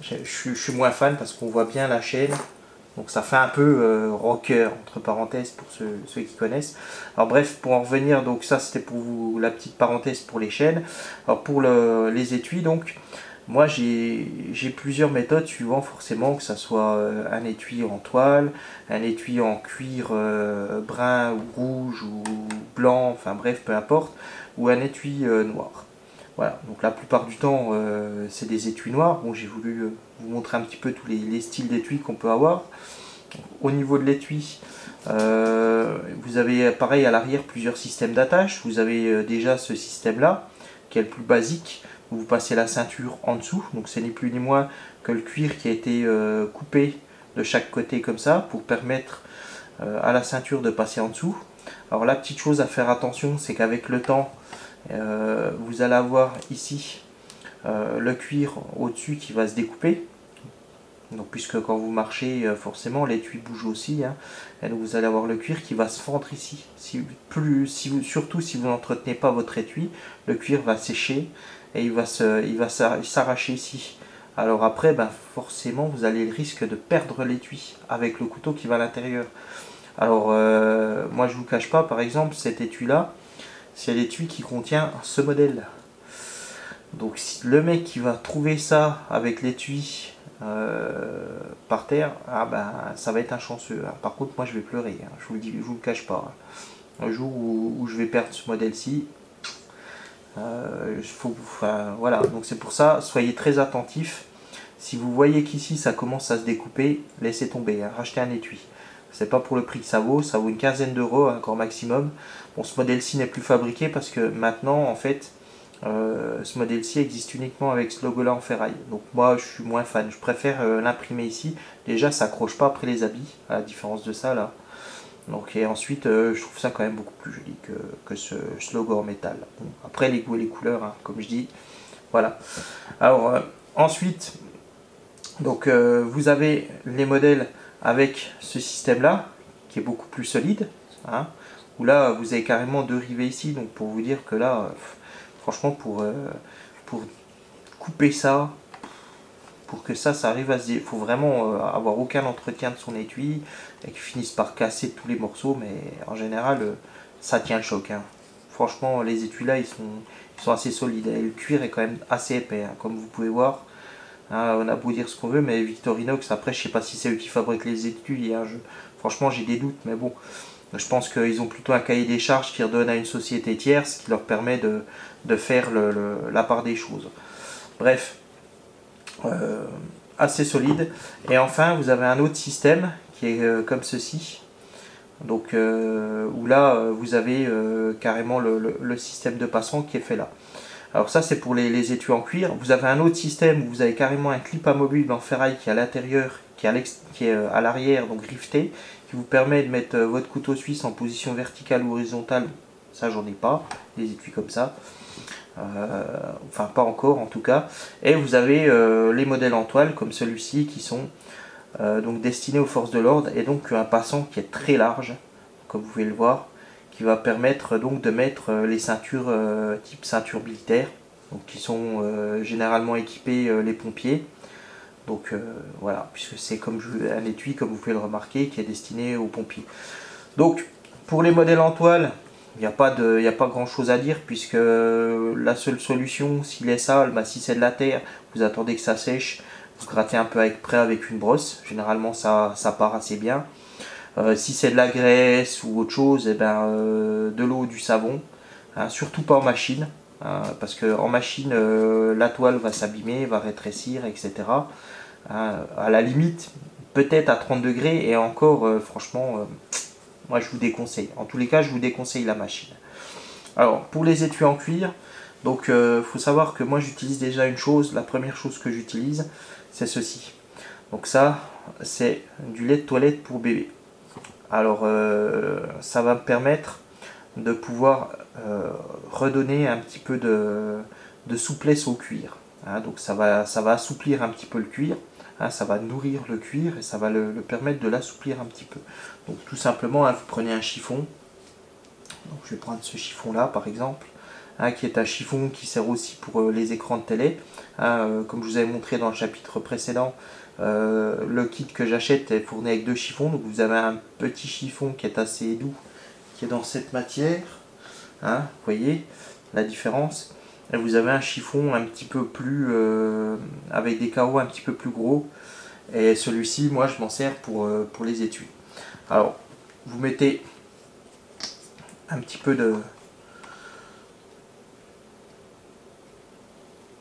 je suis moins fan parce qu'on voit bien la chaîne. Donc ça fait un peu rocker, entre parenthèses, pour ceux qui connaissent. Alors bref, pour en revenir, donc ça c'était pour vous la petite parenthèse pour les chaînes. Alors pour les étuis, donc moi j'ai plusieurs méthodes suivant forcément que ça soit un étui en toile, un étui en cuir brun ou rouge ou blanc, enfin bref, peu importe, ou un étui noir. Voilà, donc la plupart du temps c'est des étuis noirs. Bon, j'ai voulu vous montrer un petit peu tous les styles d'étui qu'on peut avoir. Au niveau de l'étui, vous avez pareil à l'arrière plusieurs systèmes d'attache. Vous avez déjà ce système là qui est le plus basique, où vous passez la ceinture en dessous, donc c'est ni plus ni moins que le cuir qui a été coupé de chaque côté comme ça pour permettre à la ceinture de passer en dessous. Alors la petite chose à faire attention, c'est qu'avec le temps vous allez avoir ici le cuir au-dessus qui va se découper. Donc, puisque quand vous marchez, forcément l'étui bouge aussi, hein, et donc vous allez avoir le cuir qui va se fendre ici. Surtout si vous n'entretenez pas votre étui, le cuir va sécher et il va s'arracher ici. Alors après, ben, forcément, vous allez le risque de perdre l'étui avec le couteau qui va à l'intérieur. Alors, moi je ne vous cache pas, par exemple, cet étui-là, c'est l'étui qui contient ce modèle. Donc si le mec qui va trouver ça avec l'étui par terre, ah ben, ça va être un chanceux. Hein. Par contre, moi je vais pleurer, hein. Je vous le dis, je vous le cache pas. Hein. Un jour où je vais perdre ce modèle-ci, enfin, voilà. Donc c'est pour ça, soyez très attentifs. Si vous voyez qu'ici ça commence à se découper, laissez tomber, hein. Rachetez un étui. C'est pas pour le prix que ça vaut une quinzaine d'euros, hein, encore maximum. Bon, ce modèle-ci n'est plus fabriqué parce que maintenant, en fait, ce modèle-ci existe uniquement avec ce logo-là en ferraille. Donc moi, je suis moins fan. Je préfère l'imprimer ici. Déjà, ça accroche pas après les habits, à la différence de ça là. Donc, et ensuite, je trouve ça quand même beaucoup plus joli que ce logo en métal. Bon, après, les goûts et les couleurs, hein, comme je dis. Voilà. Alors, ensuite, donc, vous avez les modèles avec ce système-là, qui est beaucoup plus solide. Hein, où là, vous avez carrément deux rivets ici. Donc, pour vous dire que là... franchement, pour couper ça, pour que ça arrive à se dire, il faut vraiment avoir aucun entretien de son étui et qu'il finisse par casser tous les morceaux, mais en général, ça tient le choc. Hein. Franchement, les étuis là, ils sont assez solides et le cuir est quand même assez épais, hein, comme vous pouvez voir. Hein, on a beau dire ce qu'on veut, mais Victorinox, après, je sais pas si c'est eux qui fabriquent les étuis. Hein, franchement, j'ai des doutes, mais bon. Je pense qu'ils ont plutôt un cahier des charges qu'ils redonnent à une société tierce qui leur permet de faire la part des choses. Bref, assez solide. Et enfin, vous avez un autre système qui est comme ceci. Donc, où là, vous avez carrément le système de passant qui est fait là. Alors ça, c'est pour les étuis en cuir. Vous avez un autre système où vous avez carrément un clip amovible en ferraille qui est à l'intérieur, qui est à l'arrière, donc rifté, qui vous permet de mettre votre couteau suisse en position verticale ou horizontale. Ça, j'en ai pas, des étuis comme ça. Enfin, pas encore en tout cas. Et vous avez les modèles en toile, comme celui-ci, qui sont donc destinés aux forces de l'ordre, et donc un passant qui est très large, comme vous pouvez le voir, qui va permettre donc de mettre les ceintures type ceinture militaire, donc qui sont généralement équipés les pompiers. Donc voilà, puisque c'est comme un étui, comme vous pouvez le remarquer, qui est destiné aux pompiers. Donc pour les modèles en toile, il n'y a pas grand chose à dire, puisque la seule solution, s'il est sale, bah, si c'est de la terre, vous attendez que ça sèche, vous grattez un peu avec une brosse, généralement ça part assez bien. Si c'est de la graisse ou autre chose, eh ben, de l'eau ou du savon, hein, surtout pas en machine, hein, parce qu'en machine, la toile va s'abîmer, va rétrécir, etc. Hein, à la limite, peut-être à 30 degrés, et encore, franchement, moi je vous déconseille. En tous les cas, je vous déconseille la machine. Alors, pour les étuis en cuir, donc faut savoir que moi j'utilise déjà une chose, la première chose que j'utilise, c'est ceci. Donc ça, c'est du lait de toilette pour bébé. Alors ça va me permettre de pouvoir redonner un petit peu de souplesse au cuir. Hein, donc ça va assouplir un petit peu le cuir, hein, ça va nourrir le cuir et ça va le permettre de l'assouplir un petit peu. Donc tout simplement, hein, vous prenez un chiffon. Donc je vais prendre ce chiffon là par exemple, hein, qui est un chiffon qui sert aussi pour les écrans de télé. Hein, comme je vous avais montré dans le chapitre précédent, le kit que j'achète est fourni avec 2 chiffons. Donc vous avez un petit chiffon qui est assez doux, qui est dans cette matière. Hein, vous voyez la différence. Et vous avez un chiffon un petit peu plus avec des carreaux un petit peu plus gros. Et celui-ci, moi je m'en sers pour les étuis. Alors vous mettez un petit peu de...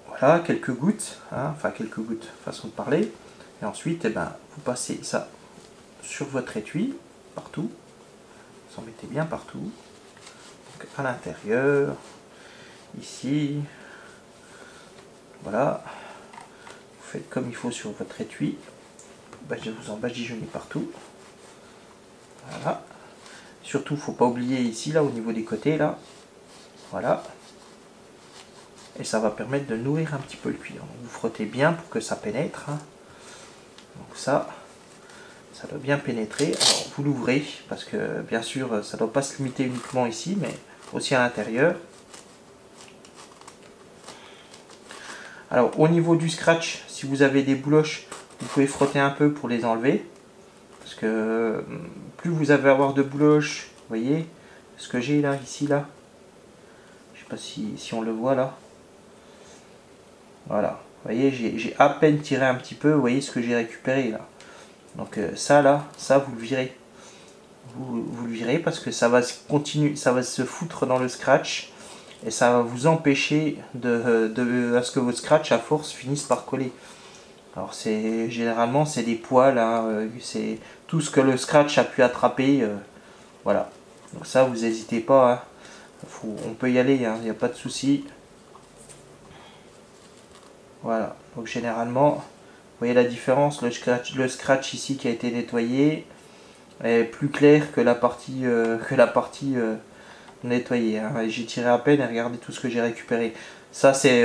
Voilà, quelques gouttes, hein, enfin quelques gouttes, façon de parler. Et ensuite, eh ben, vous passez ça sur votre étui, partout. Vous en mettez bien partout. Donc, à l'intérieur, ici. Voilà. Vous faites comme il faut sur votre étui. Vous en badigeonnez partout. Voilà. Surtout, il ne faut pas oublier ici, là, au niveau des côtés, là. Voilà. Et ça va permettre de nourrir un petit peu le cuir. Donc, vous frottez bien pour que ça pénètre. Hein. Donc ça doit bien pénétrer. Alors, vous l'ouvrez, parce que, bien sûr, ça ne doit pas se limiter uniquement ici, mais aussi à l'intérieur. Alors, au niveau du scratch, si vous avez des bouloches, vous pouvez frotter un peu pour les enlever. Parce que plus vous allez avoir de bouloches, vous voyez ce que j'ai là, ici, là. Je sais pas si on le voit là. Voilà. Vous voyez, j'ai à peine tiré un petit peu, vous voyez ce que j'ai récupéré là. Donc ça là, ça vous le virez. Vous le virez parce que ça va continuer, ça va se foutre dans le scratch. Et ça va vous empêcher à ce que votre scratch à force finisse par coller. Alors généralement c'est des poils, hein, c'est tout ce que le scratch a pu attraper, voilà. Donc ça vous n'hésitez pas, hein. On peut y aller, il n'y a pas de souci. Voilà, donc généralement, vous voyez la différence, le scratch ici qui a été nettoyé est plus clair que la partie, nettoyée. Hein. J'ai tiré à peine et regardez tout ce que j'ai récupéré. Ça c'est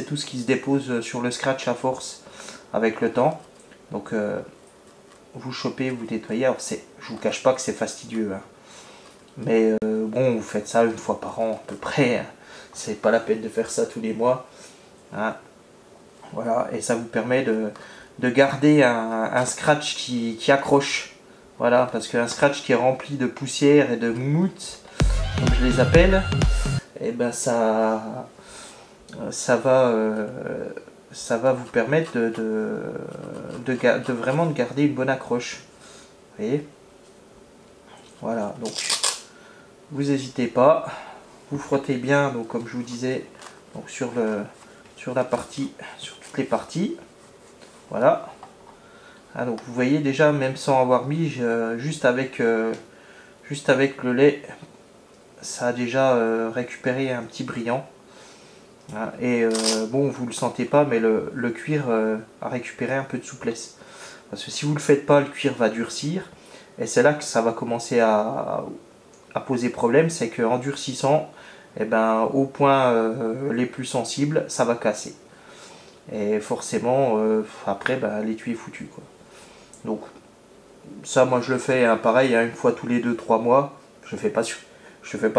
tout ce qui se dépose sur le scratch à force avec le temps. Donc vous chopez, vous nettoyez. Alors je vous cache pas que c'est fastidieux. Hein. Mais bon, vous faites ça une fois par an à peu près. Hein. C'est pas la peine de faire ça tous les mois. Hein. Voilà, et ça vous permet de garder un scratch qui accroche. Voilà, parce qu'un scratch qui est rempli de poussière et de moumoute, comme je les appelle, et ben ça va vous permettre de vraiment de garder une bonne accroche. Vous voyez? Voilà, donc vous n'hésitez pas, vous frottez bien, donc comme je vous disais, donc sur la partie, sur toutes les parties. Voilà. Ah, donc vous voyez déjà, même sans avoir mis, juste avec le lait, ça a déjà récupéré un petit brillant. Ah, et bon, vous le sentez pas, mais le cuir a récupéré un peu de souplesse. Parce que si vous le faites pas, le cuir va durcir. Et c'est là que ça va commencer à poser problème, c'est qu'en durcissant, eh ben, aux points les plus sensibles, ça va casser. Et forcément, après, ben, l'étui est foutu, quoi. Donc, ça, moi, je le fais hein, pareil, hein, une fois tous les 2-3 mois. Je le fais pas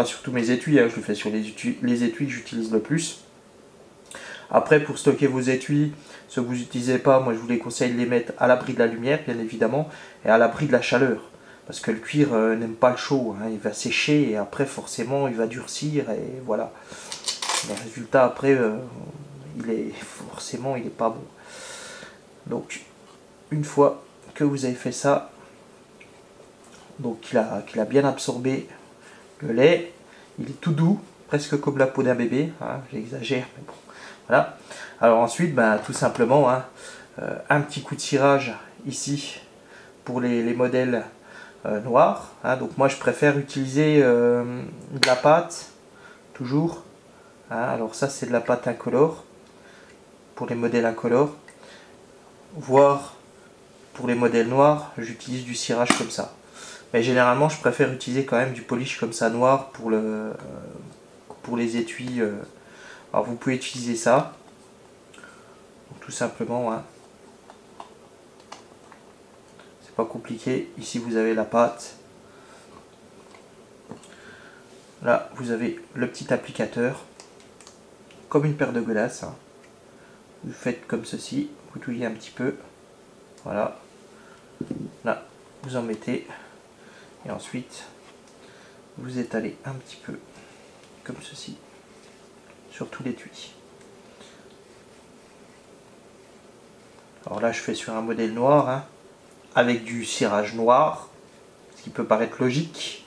sur tous mes étuis, hein, je le fais sur les étuis que j'utilise le plus. Après, pour stocker vos étuis, ceux que vous n'utilisez pas, moi, je vous les conseille de les mettre à l'abri de la lumière, bien évidemment, et à l'abri de la chaleur. Parce que le cuir n'aime pas le chaud, hein, il va sécher, et après, forcément, il va durcir, et voilà. Le résultat, après, forcément, il n'est pas bon. Donc, une fois que vous avez fait ça, donc qu'il a bien absorbé le lait, il est tout doux, presque comme la peau d'un bébé, hein, j'exagère, mais bon, voilà. Alors ensuite, ben, tout simplement, hein, un petit coup de cirage ici pour les modèles noirs. Hein, donc moi je préfère utiliser de la pâte, toujours. Hein, alors ça c'est de la pâte incolore, pour les modèles incolores. Voire pour les modèles noirs, j'utilise du cirage comme ça. Mais généralement, je préfère utiliser quand même du polish comme ça noir pour les étuis. Alors vous pouvez utiliser ça, donc, tout simplement. Hein. C'est pas compliqué. Ici vous avez la pâte. Là vous avez le petit applicateur, comme une paire de glaces. Hein. Vous faites comme ceci, vous touillez un petit peu. Voilà. Là vous en mettez. Et ensuite vous étalez un petit peu comme ceci sur tout l'étui. Alors là je fais sur un modèle noir, hein, avec du cirage noir, ce qui peut paraître logique.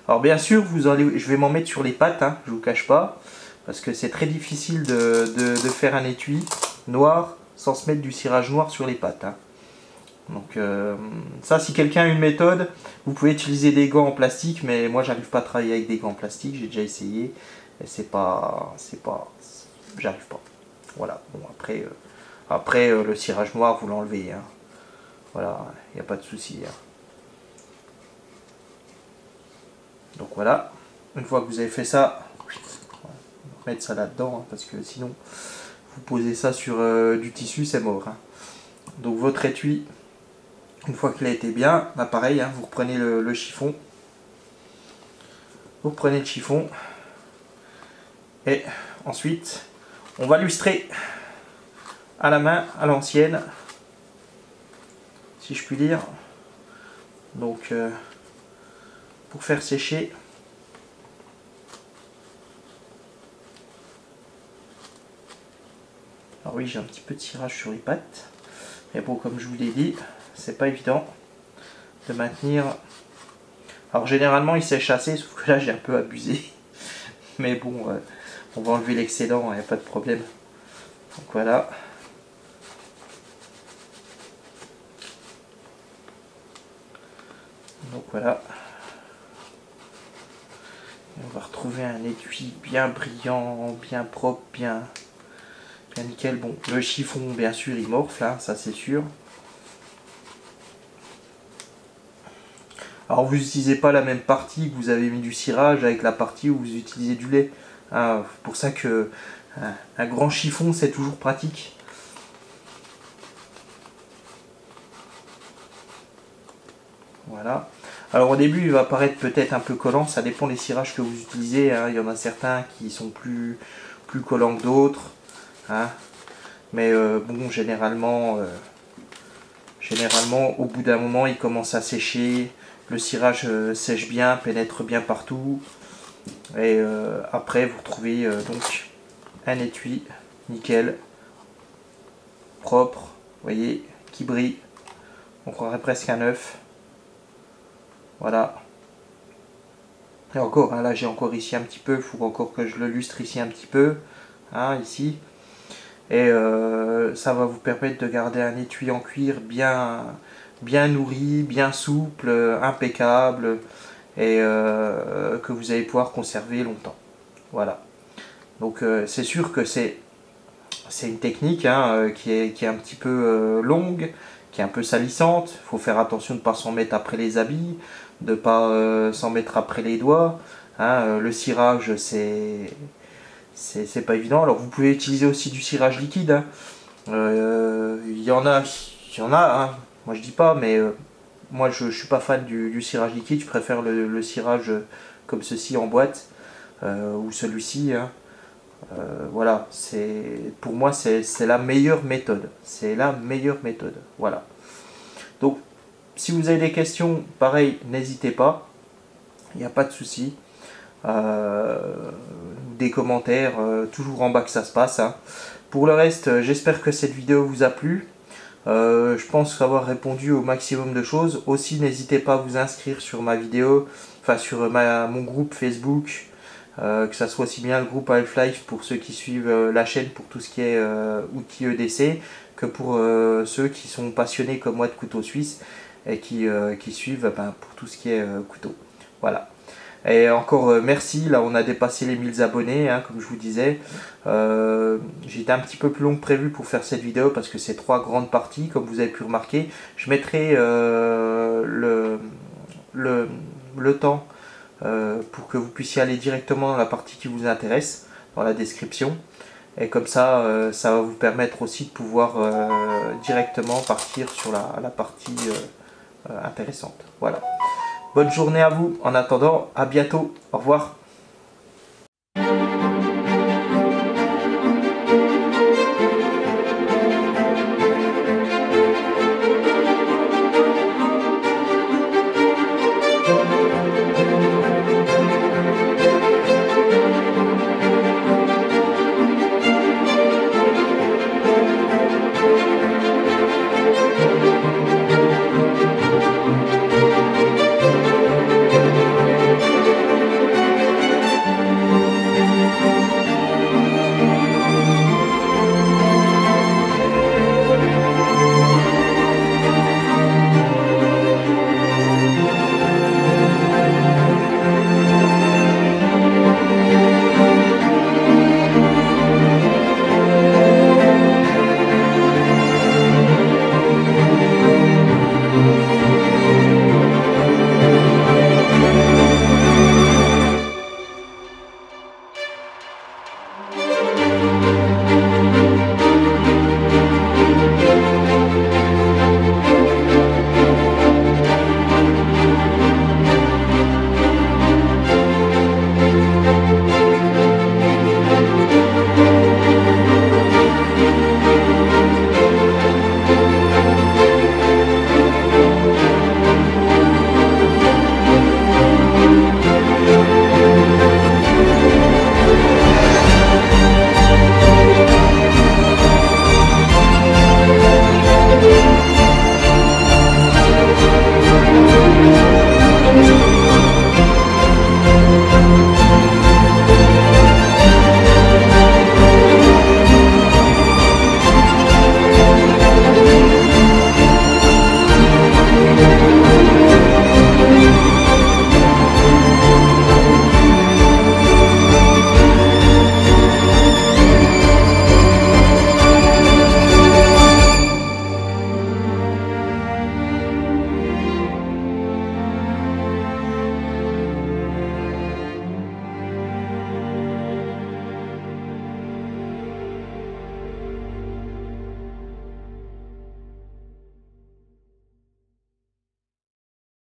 Alors bien sûr je vais m'en mettre sur les pattes, hein, je vous cache pas, parce que c'est très difficile de faire un étui noir sans se mettre du cirage noir sur les pattes. Hein. Donc ça, si quelqu'un a une méthode, vous pouvez utiliser des gants en plastique, mais moi j'arrive pas à travailler avec des gants en plastique, j'ai déjà essayé, et j'arrive pas. Voilà, bon après, le cirage noir vous l'enlevez, hein. Voilà, il n'y a pas de souci. Hein. Donc voilà, une fois que vous avez fait ça, on va mettre ça là-dedans, hein, parce que sinon, vous posez ça sur du tissu, c'est mort. Hein. Donc votre étui, une fois qu'il a été bien, bah pareil, hein, vous reprenez le chiffon. Vous reprenez le chiffon. Et ensuite, on va lustrer à la main, à l'ancienne, si je puis dire. Donc, pour faire sécher. Alors oui, j'ai un petit peu de cirage sur les pattes. Mais bon, comme je vous l'ai dit, c'est pas évident de maintenir. Alors généralement il sèche assez, sauf que là j'ai un peu abusé. Mais bon, on va enlever l'excédent, il n'y a pas de problème. Donc voilà. Donc voilà. Et on va retrouver un étui bien brillant, bien propre, bien nickel. Bon, le chiffon bien sûr il morfle, hein, ça c'est sûr. Alors vous n'utilisez pas la même partie que vous avez mis du cirage avec la partie où vous utilisez du lait. Hein, c'est pour ça que un grand chiffon c'est toujours pratique. Voilà. Alors au début il va paraître peut-être un peu collant, ça dépend des cirages que vous utilisez. Hein. Il y en a certains qui sont plus collants que d'autres. Hein. Mais bon, généralement au bout d'un moment il commence à sécher. Le cirage sèche bien, pénètre bien partout. Et après vous retrouvez donc un étui nickel, propre, vous voyez, qui brille. On croirait presque un œuf. Voilà. Et encore, hein, là j'ai encore ici un petit peu, il faut encore que je le lustre ici un petit peu. Hein, ici. Et ça va vous permettre de garder un étui en cuir bien nourri, bien souple, impeccable, et que vous allez pouvoir conserver longtemps. Voilà. Donc c'est sûr que c'est une technique, hein, qui est un petit peu longue, qui est un peu salissante. Il faut faire attention de ne pas s'en mettre après les habits, de ne pas s'en mettre après les doigts. Hein, le cirage, c'est pas évident. Alors vous pouvez utiliser aussi du cirage liquide. Hein. Il y en a, hein. Moi je dis pas, mais moi je suis pas fan du cirage liquide. Je préfère le cirage comme ceci en boîte, ou celui-ci. Hein. Voilà, pour moi c'est la meilleure méthode. C'est la meilleure méthode. Voilà. Donc si vous avez des questions, pareil, n'hésitez pas. Il n'y a pas de souci. Des commentaires, toujours en bas que ça se passe. Hein. Pour le reste, j'espère que cette vidéo vous a plu. Je pense avoir répondu au maximum de choses. Aussi, n'hésitez pas à vous inscrire sur ma vidéo, enfin sur mon groupe Facebook, que ça soit aussi bien le groupe Half-Life pour ceux qui suivent la chaîne pour tout ce qui est outils EDC, que pour ceux qui sont passionnés comme moi de couteaux suisses et qui suivent pour tout ce qui est couteau. Voilà. Et encore merci, là on a dépassé les 1000 abonnés, hein, comme je vous disais. J'étais un petit peu plus long que prévu pour faire cette vidéo parce que c'est 3 grandes parties, comme vous avez pu remarquer. Je mettrai le temps pour que vous puissiez aller directement dans la partie qui vous intéresse, dans la description. Et comme ça, ça va vous permettre aussi de pouvoir directement partir sur la partie intéressante. Voilà. Bonne journée à vous. En attendant, à bientôt. Au revoir.